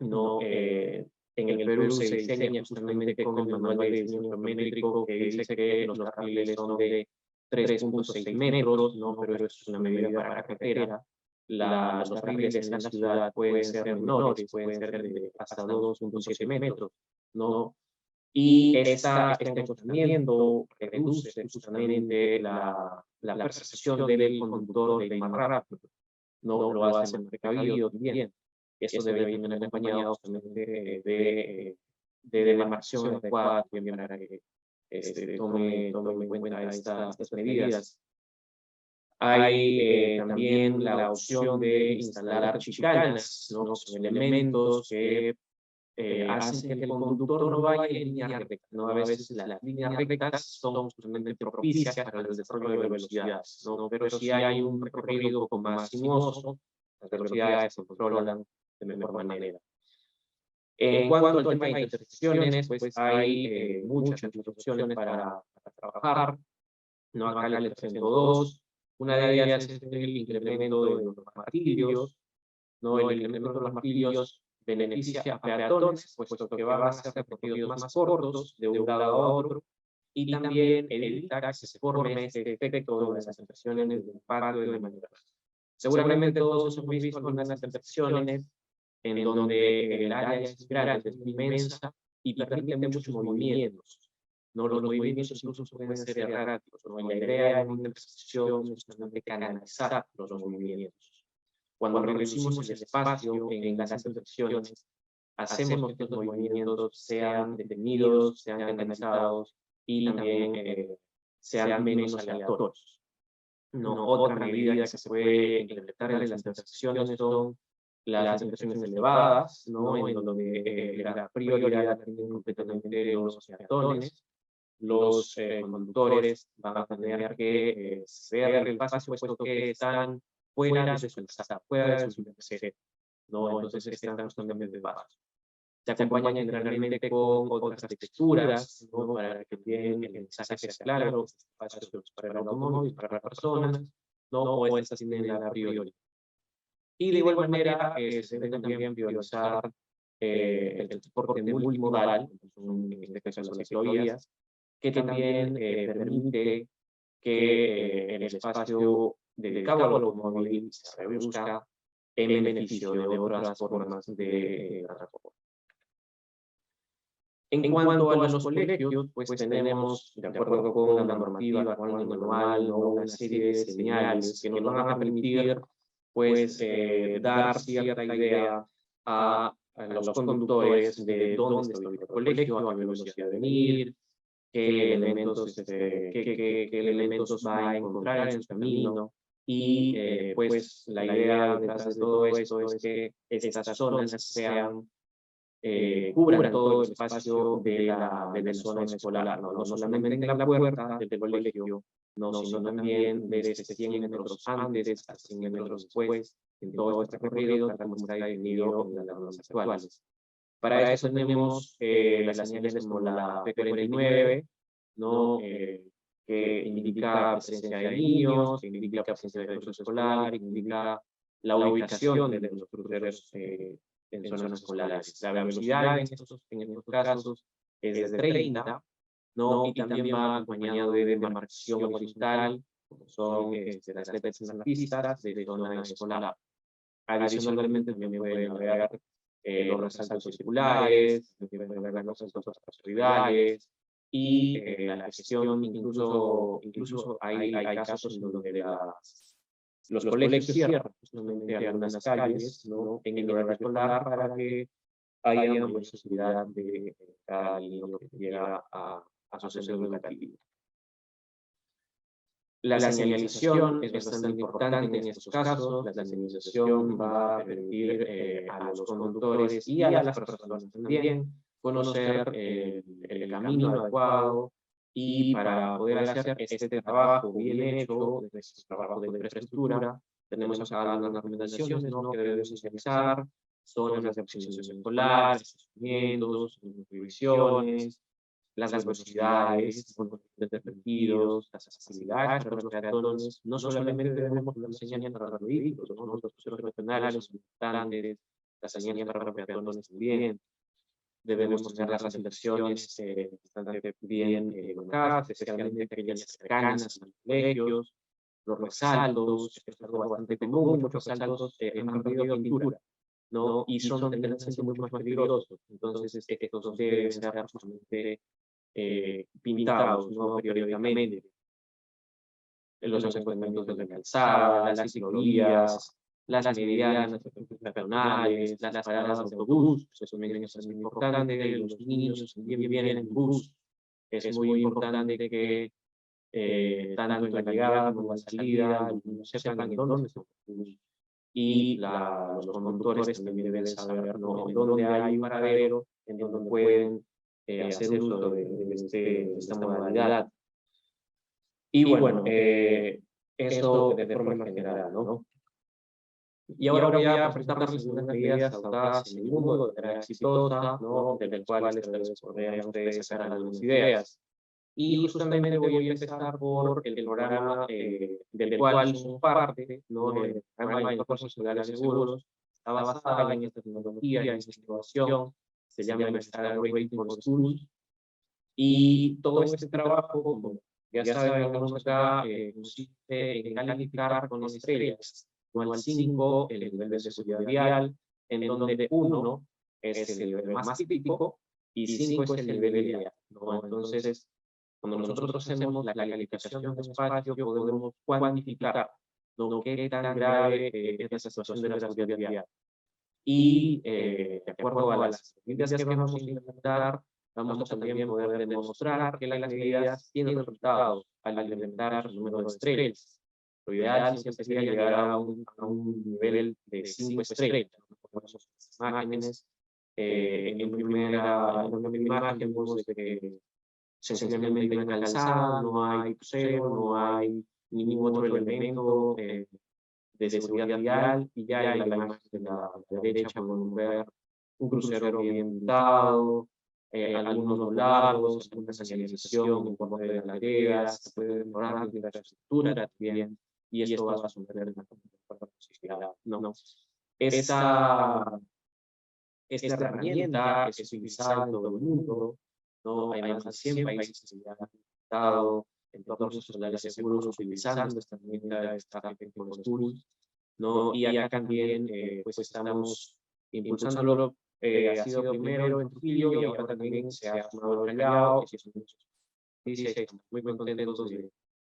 ¿no? En el Perú se diseña justamente con el manual de diseño geométrico que dice que los carriles son de 3.6 metros, ¿no? Pero es una medida para carretera. Los carriles en la ciudad pueden ser menores, pueden ser de hasta 2.7 metros, ¿no? Y este acostamiento reduce justamente la percepción del conductor de ir más rápido, no lo hace más precavido bien. Eso debe ir acompañado justamente de demarcación adecuada también para que tome en cuenta estas medidas. Hay también la opción de instalar chicanas, ¿no? Son elementos que hacen que el conductor no vaya en línea recta, ¿no? A veces las líneas rectas son justamente propicias para el desarrollo de velocidades, ¿no? Pero si hay un recorrido un poco más sinuoso, las velocidades se controlan de mejor manera. En cuanto al tema de intersecciones, pues hay muchas opciones para trabajar, ¿no? Acá les presento dos. Una de ellas es el incremento de los martirios, ¿no? El incremento de los martirios beneficia a peatones, puesto que van a ser recorridos más cortos de un lado a otro, y también evita que se forme este efecto de las intersecciones del impacto de maniobras. Seguramente todos hemos visto algunas intersecciones en donde el área es grande, es inmensa, y permite muchos movimientos. ¿No? Los movimientos incluso pueden ser erráticos, ¿no? La idea de una intersección es justamente canalizar los movimientos. Cuando reducimos el espacio en las intersecciones, hacemos que los movimientos sean detenidos, sean canalizados y también sean menos aleatorios. ¿No? Otra medida que se puede implementar en las intersecciones son las intersecciones elevadas, ¿no? En donde la prioridad la tienen completamente los peatones. Los conductores van a tener que ceder el espacio, puesto que están fuera de su calzada, fuera de su merced, ¿no? Entonces están justamente debajo. se acompañan generalmente con otras texturas, ¿no? Para que el mensaje sea claro, espacios para el automóvil, para las personas, ¿no? O estas tienen la prioridad. Y de igual manera, se debe también priorizar el transporte multimodal, en este caso las ciclovías, que también permite que el espacio dedicado al automóvil se reduzca en beneficio de otras formas de transporte. En cuanto a los colegios, pues tenemos, de acuerdo con la normativa, con el manual, ¿no? Una serie de señales que nos van a permitir, pues, dar cierta idea a los conductores de dónde está el colegio, a qué velocidad venir, qué elementos va a encontrar en su camino. Y pues la idea detrás de todo esto es que estas zonas sean cubran todo el espacio de la zona escolar, no solamente en la puerta del colegio, no, sino también desde 100 metros antes hasta 100 metros después, en todo este recorrido, tal como está definido en las normas actuales. Para eso tenemos las señales como la P49, ¿no? Que indica presencia de niños, que indica presencia de curso escolar, que indica la ubicación de los cruceros en zonas escolares. La velocidad en estos casos es de 30, ¿no? Y también va acompañado de demarcación horizontal, como son las letras en las pistas de zona escolar. Adicionalmente también pueden haber los resaltos circulares, pueden haber los resaltos radiales, y la gestión, incluso hay casos en donde los colegios cierran justamente algunas calles, ¿no? En el horario escolar para que haya mayor seguridad de cada niño que llega a su centro educativo. La señalización es bastante importante en estos casos. La señalización va a permitir a los conductores y a las personas también conocer el camino adecuado, y para poder hacer este trabajo bien hecho, este trabajo de infraestructura, tenemos acá algunas recomendaciones, ¿no? Que debemos realizar: zonas de optimización escolar, estacionamientos, prohibiciones, las velocidades, los permitidos, las accesibilidades para los peatones. No solamente debemos poner señales para los vehículos, ¿no? Los cruceros peatonales son importantes, las señales para los peatones también. Debemos tener las intersecciones bastante bien colocadas, especialmente aquellas cercanas a los colegios, los resaltos, que es algo bastante común. Muchos resaltos han perdido pintura, ¿no? Y son tendencialmente mucho más peligrosos. Entonces, estos deben ser justamente pintados, ¿no? Periódicamente. Los asentamientos de la calzada, las ciclovías, las medianas, peatonales, las paradas de autobús, eso también es muy importante. Los niños también vienen en bus. Es muy importante que tanto en la llegada como en la salida, los niños sepan en dónde está el bus. Y los conductores también deben saber, ¿no? En dónde hay un paradero, en donde pueden hacer uso de esta modalidad. Y bueno, esto de forma general, ¿no? Y ahora voy a presentarles unas medidas adoptadas en el mundo de manera exitosa, ¿no? De las cuales tal vez podrían ustedes sacar algunas ideas. Y justamente voy a empezar por el programa del cual somos parte, ¿no? El programa de entornos escolares seguros. Está basada en esta tecnología, en esta innovación. Se llama el Star Rating for Schools. Y todo este trabajo, como ya saben, acá consiste en calificar con estrellas, 1 al 5 el nivel de seguridad vial, en donde 1 es el nivel más típico y 5 es el nivel ideal, ¿no? Entonces, cuando nosotros hacemos la calificación de un espacio, podemos cuantificar, ¿no? Qué tan grave es la situación de la seguridad vial. Y de acuerdo a las medidas que vamos a implementar, vamos a también poder demostrar que las medidas tienen resultados al implementar el número de estrellas. Lo ideal siempre sería llegar a un nivel de 5 estrellas. Ponemos las imágenes. En la primera imagen vemos que sencillamente hay una calzada, no hay crucero, no hay ningún otro elemento de seguridad vial, y ya en la imagen de la derecha podemos ver un crucero bien pintado, algunos largos, alguna señalización en cuanto a las laderas, se puede mejorar la infraestructura también, y esto va a someter la posibilidad, ¿no? Esta herramienta es utilizada en todo el mundo, ¿no? Hay más de 100 países que ya han implementado entornos escolares seguros utilizando esta herramienta, esta Architecture School, ¿no? Y acá también pues estamos impulsándolo, ha sido primero en Trujillo y ahora también se ha sumado el Callao, y estamos muy contentos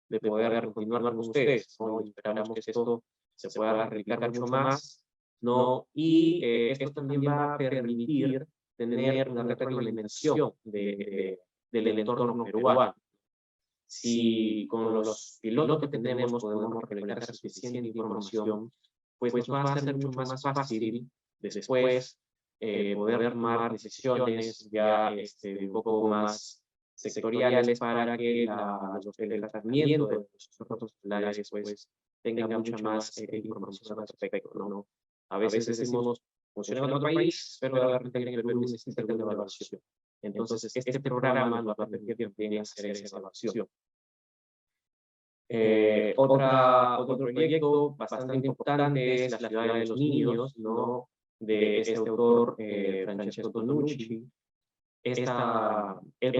de poder continuar con ustedes, ¿no? Y esperamos que esto se pueda replicar mucho más, ¿no? Y esto también va a permitir tener una retroalimentación del entorno peruano. Si con los pilotos que tenemos podemos recolectar suficiente información, pues nos va a ser mucho más fácil después poder tomar decisiones ya un poco más sectoriales para que el tratamiento de los entornos escolares pues tenga mucha más información al respecto, ¿no? A veces decimos, funciona en otro país, pero de repente en el Perú necesita una evaluación. Entonces, este programa nos va a permitir también hacer esa evaluación. Otro proyecto bastante importante es la ciudad de los niños, ¿no? De este autor, Francesco Tonucci. Él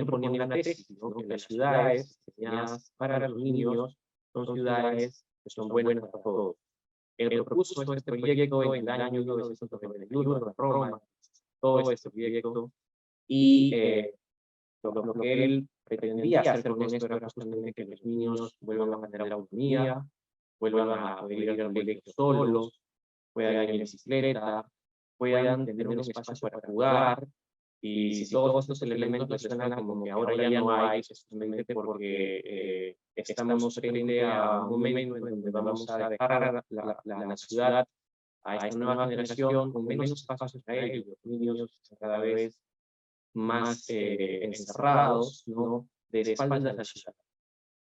proponía una tesis, ¿no? Que las ciudades diseñadas para los niños son ciudades que son buenas para todos. Él propuso este proyecto en el año 1991 en Roma, todo este proyecto, y lo que él pretendía hacer con esto era justamente que los niños vuelvan a tener autonomía, vuelvan a poder ir al colegio solos, puedan ir en bicicleta, puedan tener un espacio para jugar, y si todos estos elementos suenan como que ahora ya no hay, es justamente porque estamos frente a un momento en donde vamos a dejar la ciudad a esta nueva generación con menos espacios para ellos. Los niños cada vez más encerrados, ¿no? De espaldas a la ciudad.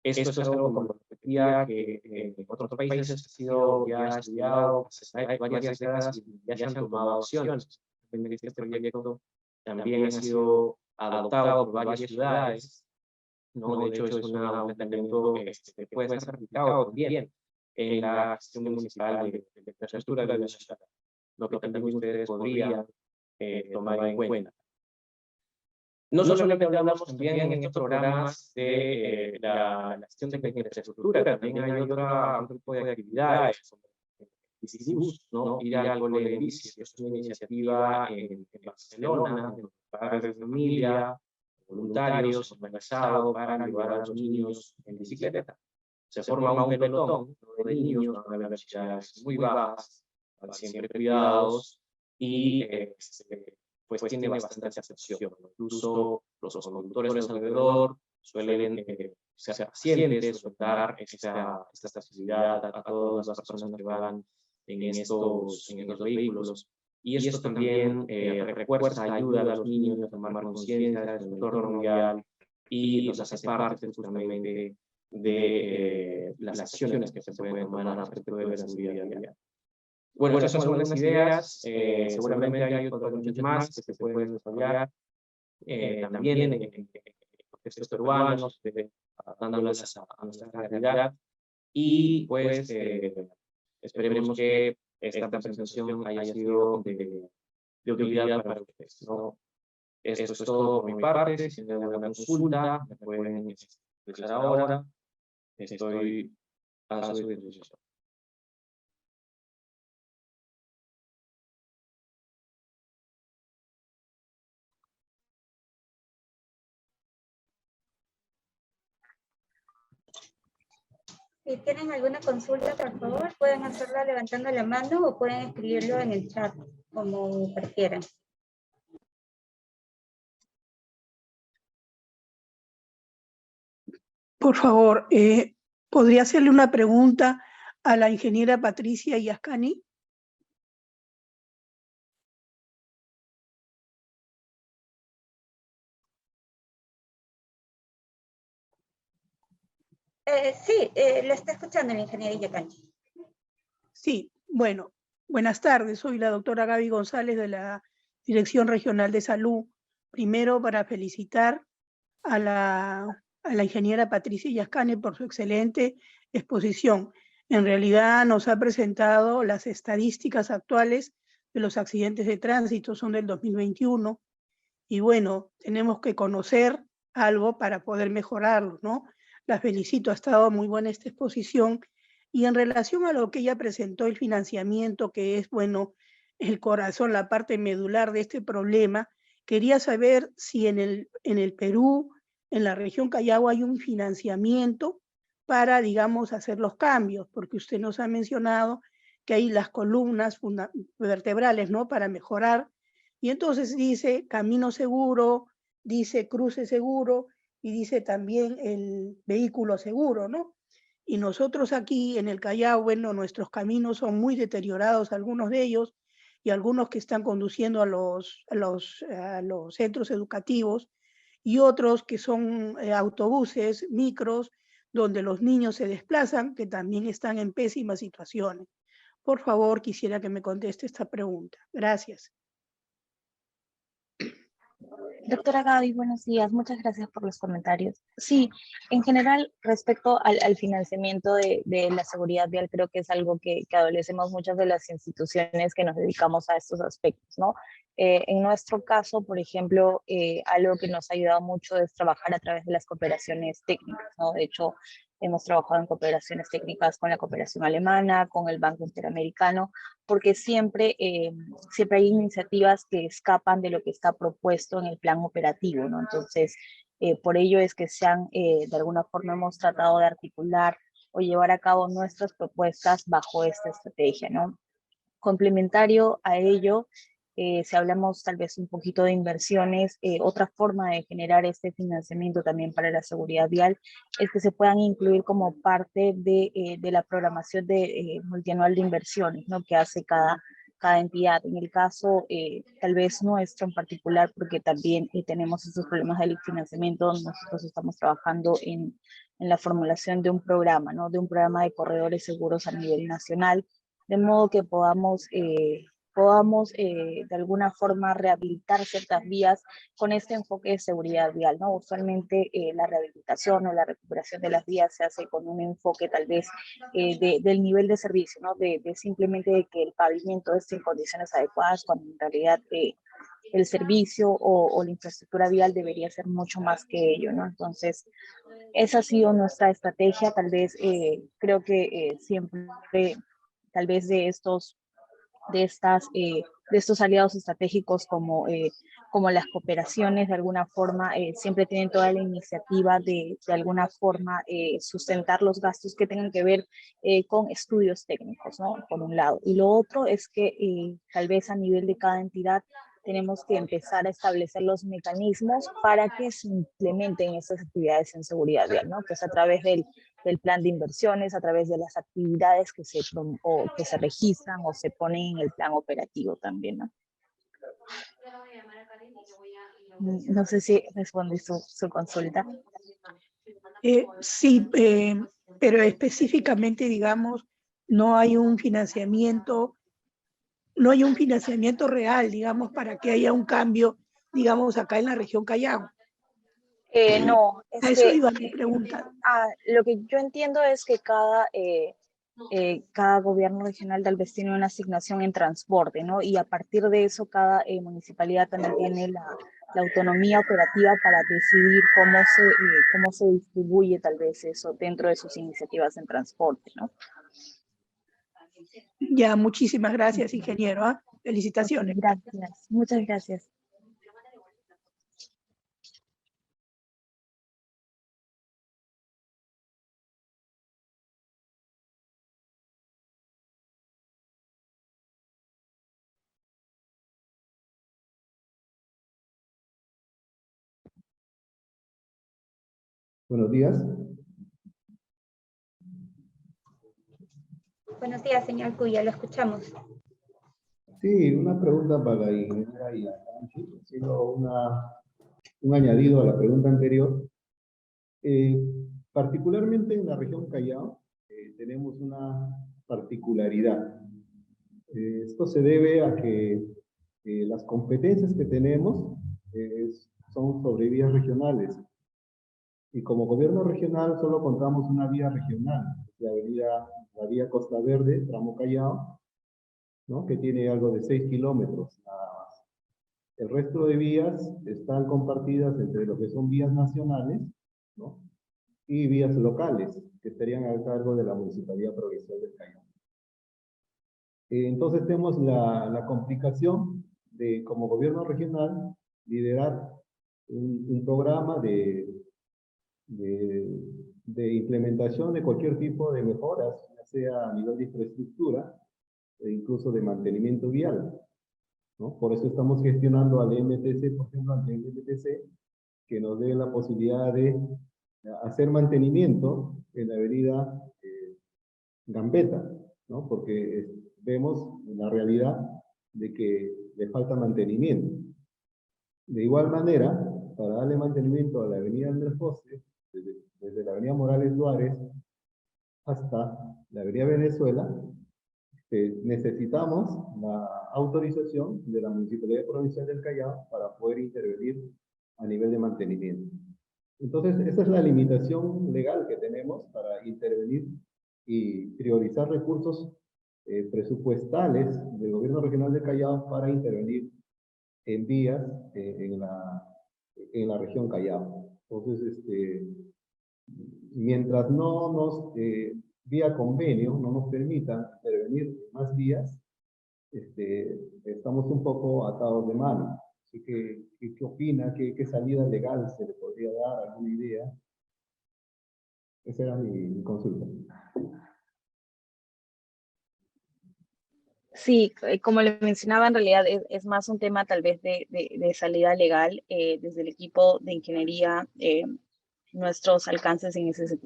Esto es algo, como repetía, que en otros países ha sido ya estudiado hace varias décadas y ya se han tomado acciones. Este proyecto también ha sido adoptado por varias ciudades, ¿no? De hecho, es un planteamiento que puede ser aplicado también en la gestión municipal de infraestructura de la ciudad, lo que también ustedes podrían tomar en cuenta. No solamente hablamos también en estos programas de la gestión de infraestructura, también hay otro tipo de actividades, como Bicibus, ¿no? Ir al cole en bici, que es una iniciativa en Barcelona, de padres de familia, voluntarios, organizados para llevar a los niños en bicicleta. Se forma un pelotón de niños con velocidades muy bajas, siempre cuidados, y pues tiene bastante acepción. Incluso los conductores alrededor suelen ser pacientes, dar esta facilidad a todas las personas que van en estos vehículos. Y esto también refuerza, ayuda a los niños a tomar conciencia del entorno mundial y nos hace parte justamente de las acciones que se pueden tomar al respecto de la seguridad vial. Bueno, esas son algunas ideas, seguramente hay otras muchas más que se pueden desarrollar también en contextos peruanos, adaptándolas a nuestra realidad, y pues esperemos que esta presentación haya sido de utilidad para ustedes, ¿no? Esto es todo por mi parte. Si tienen alguna consulta, me pueden expresar ahora. Estoy a su disposición. Si tienen alguna consulta, por favor, pueden hacerla levantando la mano o pueden escribirlo en el chat, como prefieran. Por favor, ¿podría hacerle una pregunta a la ingeniera Patricia Yascani? Sí, la está escuchando la ingeniera Yascani. Sí, bueno, buenas tardes. Soy la doctora Gaby González de la Dirección Regional de Salud. Primero, para felicitar a la ingeniera Patricia Yascane por su excelente exposición. En realidad nos ha presentado las estadísticas actuales de los accidentes de tránsito, son del 2021, y bueno, tenemos que conocer algo para poder mejorarlo, ¿no? La felicito, ha estado muy buena esta exposición, y en relación a lo que ella presentó, el financiamiento, que es, bueno, el corazón, la parte medular de este problema, quería saber si en el Perú, en la región Callao, hay un financiamiento para, digamos, hacer los cambios, porque usted nos ha mencionado que hay las columnas vertebrales, ¿no?, para mejorar, y entonces dice camino seguro, dice cruce seguro, y dice también el vehículo seguro, ¿no? Y nosotros aquí en el Callao, bueno, nuestros caminos son muy deteriorados, algunos de ellos, y algunos que están conduciendo a los centros educativos, y otros que son autobuses, micros, donde los niños se desplazan, que también están en pésimas situaciones. Por favor, quisiera que me conteste esta pregunta. Gracias. Doctora Gaby, buenos días. Muchas gracias por los comentarios. Sí, en general, respecto al financiamiento de la seguridad vial, creo que es algo que adolecemos muchas de las instituciones que nos dedicamos a estos aspectos, ¿no? En nuestro caso, por ejemplo, algo que nos ha ayudado mucho es trabajar a través de las cooperaciones técnicas, ¿no? De hecho, hemos trabajado en cooperaciones técnicas con la cooperación alemana, con el Banco Interamericano, porque siempre hay iniciativas que escapan de lo que está propuesto en el plan operativo, ¿no? Entonces, por ello es que de alguna forma hemos tratado de articular o llevar a cabo nuestras propuestas bajo esta estrategia, ¿no? Complementario a ello, si hablamos tal vez un poquito de inversiones, otra forma de generar este financiamiento también para la seguridad vial es que se puedan incluir como parte de la programación multianual de inversiones, ¿no?, que hace cada entidad. En el caso tal vez nuestro en particular, porque también tenemos estos problemas del financiamiento, nosotros estamos trabajando en la formulación de un programa, ¿no?, de un programa de corredores seguros a nivel nacional, de modo que podamos de alguna forma rehabilitar ciertas vías con este enfoque de seguridad vial, ¿no? Usualmente la rehabilitación o la recuperación de las vías se hace con un enfoque tal vez del nivel de servicio, ¿no? De simplemente de que el pavimento esté en condiciones adecuadas, cuando en realidad el servicio o la infraestructura vial debería ser mucho más que ello, ¿no? Entonces, esa ha sido nuestra estrategia, tal vez creo que siempre, tal vez de estos aliados estratégicos como las cooperaciones, de alguna forma, siempre tienen toda la iniciativa de alguna forma, sustentar los gastos que tengan que ver con estudios técnicos, ¿no?, por un lado. Y lo otro es que tal vez a nivel de cada entidad tenemos que empezar a establecer los mecanismos para que se implementen estas actividades en seguridad vial, ¿no?, que es a través del plan de inversiones, a través de las actividades que se registran o se ponen en el plan operativo también, ¿no? No sé si respondí su consulta. Sí, pero específicamente, digamos, no hay un financiamiento real, digamos, para que haya un cambio, digamos, acá en la región Callao. No, A eso iba mi pregunta. Lo que yo entiendo es que cada gobierno regional tal vez tiene una asignación en transporte, ¿no? Y a partir de eso, cada municipalidad también tiene la autonomía operativa para decidir cómo se distribuye tal vez eso dentro de sus iniciativas en transporte, ¿no? Ya, muchísimas gracias, ingeniero. ¿Ah? Felicitaciones. Gracias, muchas gracias. Buenos días. Buenos días, señor Cuya, lo escuchamos. Sí, una pregunta para la ingeniera Yascane, haciendo un añadido a la pregunta anterior. Particularmente en la región Callao, tenemos una particularidad. Esto se debe a que las competencias que tenemos son sobre vías regionales. Y como gobierno regional solo contamos una vía regional, la vía Costa Verde, tramo Callao, ¿no? Que tiene algo de 6 kilómetros nada más. El resto de vías están compartidas entre lo que son vías nacionales, ¿no? Y vías locales, que estarían a cargo de la Municipalidad Provincial del Callao. Entonces tenemos la complicación de, como gobierno regional, liderar un programa de implementación de cualquier tipo de mejoras, ya sea a nivel de infraestructura e incluso de mantenimiento vial, ¿no? Por eso estamos gestionando al MTC, por ejemplo, al MTC, que nos dé la posibilidad de hacer mantenimiento en la avenida Gambetta, ¿no? Porque vemos la realidad de que le falta mantenimiento. De igual manera, para darle mantenimiento a la avenida Andrés José, desde la avenida Morales Duárez hasta la avenida Venezuela, necesitamos la autorización de la Municipalidad Provincial del Callao para poder intervenir a nivel de mantenimiento. Entonces, esa es la limitación legal que tenemos para intervenir y priorizar recursos presupuestales del Gobierno Regional de Callao para intervenir en vías en la región Callao. Entonces, mientras no nos, vía convenio, no nos permitan intervenir en más vías, estamos un poco atados de mano. Así que, ¿qué opina? ¿Qué salida legal se le podría dar? ¿Alguna idea? Esa era mi consulta. Sí, como le mencionaba, en realidad es más un tema tal vez de salida legal. Desde el equipo de ingeniería, nuestros alcances en ese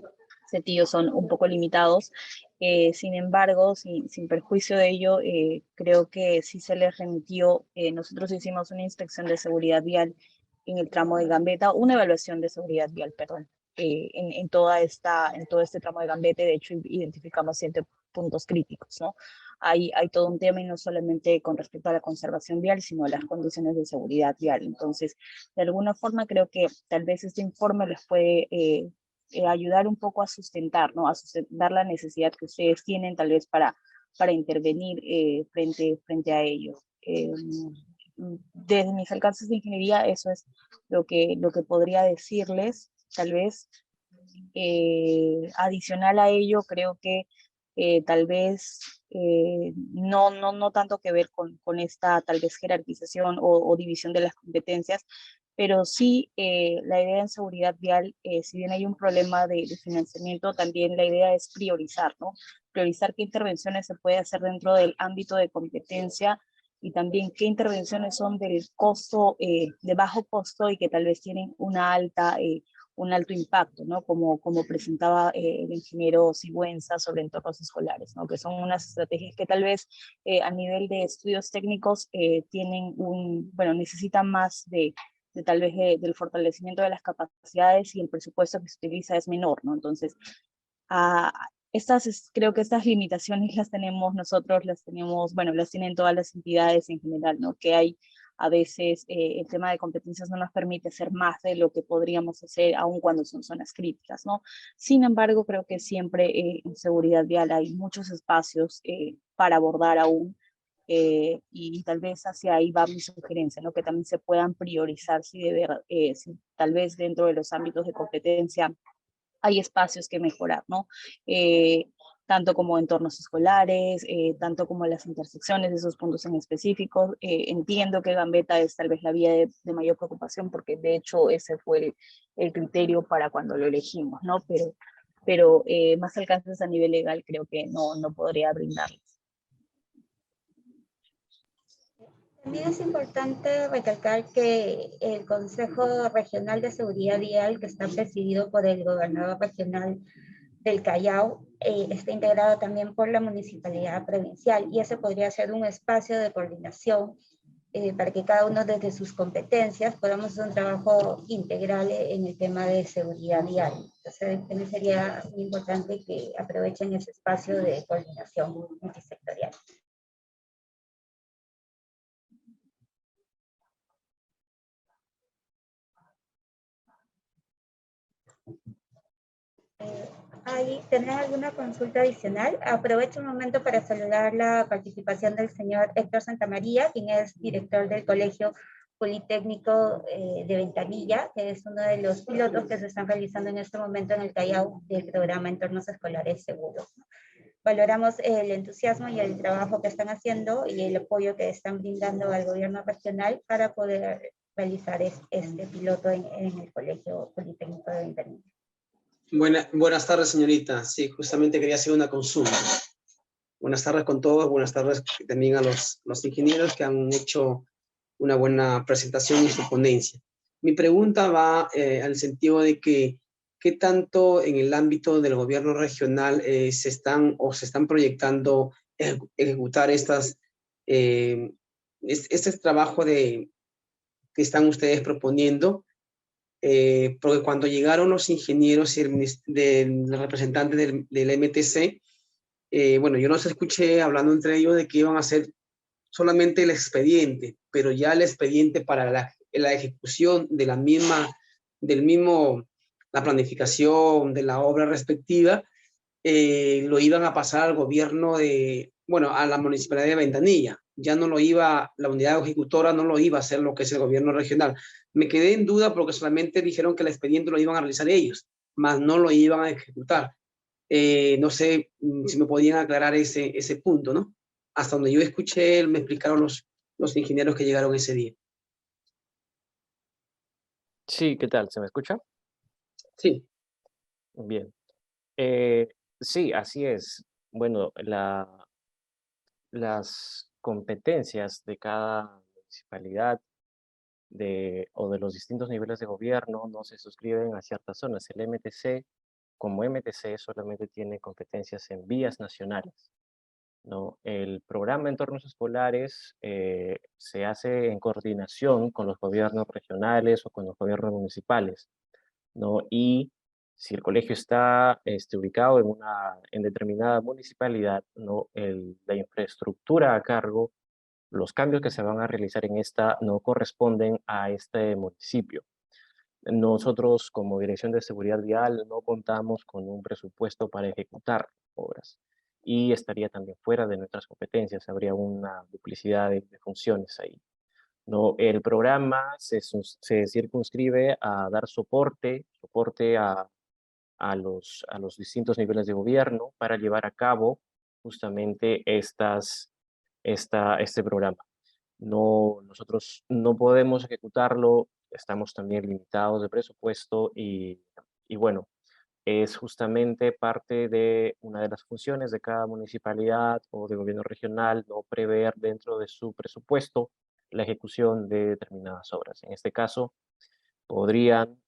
sentido son un poco limitados. Sin embargo, sin perjuicio de ello, creo que sí se les remitió, nosotros hicimos una inspección de seguridad vial en el tramo de Gambetta, una evaluación de seguridad vial, perdón, en todo este tramo de Gambetta. De hecho, identificamos 7 puntos críticos, ¿no? Hay todo un tema, y no solamente con respecto a la conservación vial, sino a las condiciones de seguridad vial. Entonces, de alguna forma creo que tal vez este informe les puede ayudar un poco a sustentar, ¿no? A sustentar la necesidad que ustedes tienen tal vez para intervenir frente a ello. Desde mis alcances de ingeniería, eso es lo que podría decirles. Tal vez adicional a ello, creo que tal vez no tanto que ver con esta tal vez jerarquización o división de las competencias, pero sí la idea en seguridad vial, si bien hay un problema de financiamiento, también la idea es priorizar, ¿no? Priorizar qué intervenciones se puede hacer dentro del ámbito de competencia, y también qué intervenciones son del costo, de bajo costo, y que tal vez tienen un alto impacto, ¿no? Como presentaba el ingeniero Sigüenza sobre entornos escolares, ¿no? Que son unas estrategias que tal vez a nivel de estudios técnicos necesitan más de tal vez del fortalecimiento de las capacidades, y el presupuesto que se utiliza es menor, ¿no? Entonces, creo que estas limitaciones las tenemos nosotros, las tienen todas las entidades en general, ¿no? Que hay a veces el tema de competencias no nos permite hacer más de lo que podríamos hacer, aun cuando son zonas críticas, ¿no? Sin embargo, creo que siempre en seguridad vial hay muchos espacios para abordar aún, y tal vez hacia ahí va mi sugerencia, ¿no? Que también se puedan priorizar si tal vez dentro de los ámbitos de competencia hay espacios que mejorar, ¿no? Tanto como entornos escolares, tanto como las intersecciones de esos puntos en específico. Entiendo que Gambetta es tal vez la vía de mayor preocupación, porque de hecho ese fue el criterio para cuando lo elegimos, ¿no? Pero más alcances a nivel legal creo que no podría brindarles. También es importante recalcar que el Consejo Regional de Seguridad Vial, que está presidido por el gobernador regional del Callao, está integrado también por la Municipalidad Provincial, y ese podría ser un espacio de coordinación para que cada uno desde sus competencias podamos hacer un trabajo integral en el tema de seguridad vial. Entonces, también sería muy importante que aprovechen ese espacio de coordinación multisectorial. ¿Tendrán alguna consulta adicional? Aprovecho un momento para saludar la participación del señor Héctor Santamaría, quien es director del Colegio Politécnico de Ventanilla, que es uno de los pilotos que se están realizando en este momento en el Callao del programa Entornos Escolares Seguros. Valoramos el entusiasmo y el trabajo que están haciendo y el apoyo que están brindando al gobierno regional para poder realizar este piloto en el Colegio Politécnico de Ventanilla. Buenas tardes, señorita. Sí, justamente quería hacer una consulta. Buenas tardes con todos, buenas tardes también a los ingenieros que han hecho una buena presentación en su ponencia. Mi pregunta va al sentido de que, ¿qué tanto en el ámbito del gobierno regional se están proyectando ejecutar este trabajo que están ustedes proponiendo? Porque cuando llegaron los ingenieros y el representante del MTC, bueno, yo los escuché hablando entre ellos de que iban a hacer solamente el expediente, pero ya el expediente para la ejecución de la planificación de la obra respectiva, lo iban a pasar al gobierno a la municipalidad de Ventanilla. Ya no lo iba, la unidad ejecutora no lo iba a hacer lo que es el gobierno regional. Me quedé en duda porque solamente dijeron que el expediente lo iban a realizar ellos, mas no lo iban a ejecutar. No sé si me podían aclarar ese punto, ¿no? Hasta donde yo escuché, me explicaron los ingenieros que llegaron ese día. Sí, ¿qué tal? ¿Se me escucha? Sí. Bien. Sí, así es. Bueno, las competencias de cada municipalidad o de los distintos niveles de gobierno no se suscriben a ciertas zonas. El MTC, como MTC, solamente tiene competencias en vías nacionales, ¿no? El programa Entornos Escolares se hace en coordinación con los gobiernos regionales o con los gobiernos municipales, ¿no? Y si el colegio está ubicado en determinada municipalidad, ¿no? La infraestructura a cargo, los cambios que se van a realizar en esta no corresponden a este municipio. Nosotros, como Dirección de Seguridad Vial, no contamos con un presupuesto para ejecutar obras y estaría también fuera de nuestras competencias, habría una duplicidad de funciones ahí, ¿no? El programa se circunscribe a dar soporte a los distintos niveles de gobierno para llevar a cabo justamente este programa. Nosotros no podemos ejecutarlo, estamos también limitados de presupuesto y bueno, es justamente parte de una de las funciones de cada municipalidad o de gobierno regional no prever dentro de su presupuesto la ejecución de determinadas obras. En este caso, podrían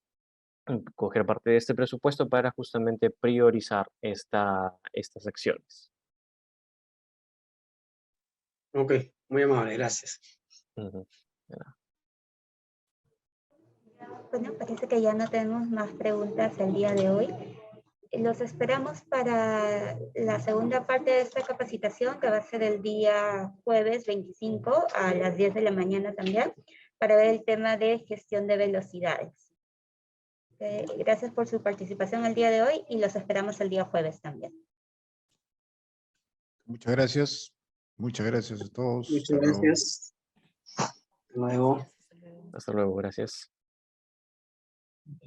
coger parte de este presupuesto para justamente priorizar estas acciones. Ok, muy amable, gracias. Ujú. Bueno, parece que ya no tenemos más preguntas el día de hoy. Los esperamos para la segunda parte de esta capacitación, que va a ser el día jueves 25 a las 10 de la mañana también, para ver el tema de gestión de velocidades. Gracias por su participación el día de hoy y los esperamos el día jueves también. Muchas gracias. Muchas gracias a todos. Muchas gracias. Hasta luego. Hasta luego, gracias.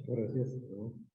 Gracias.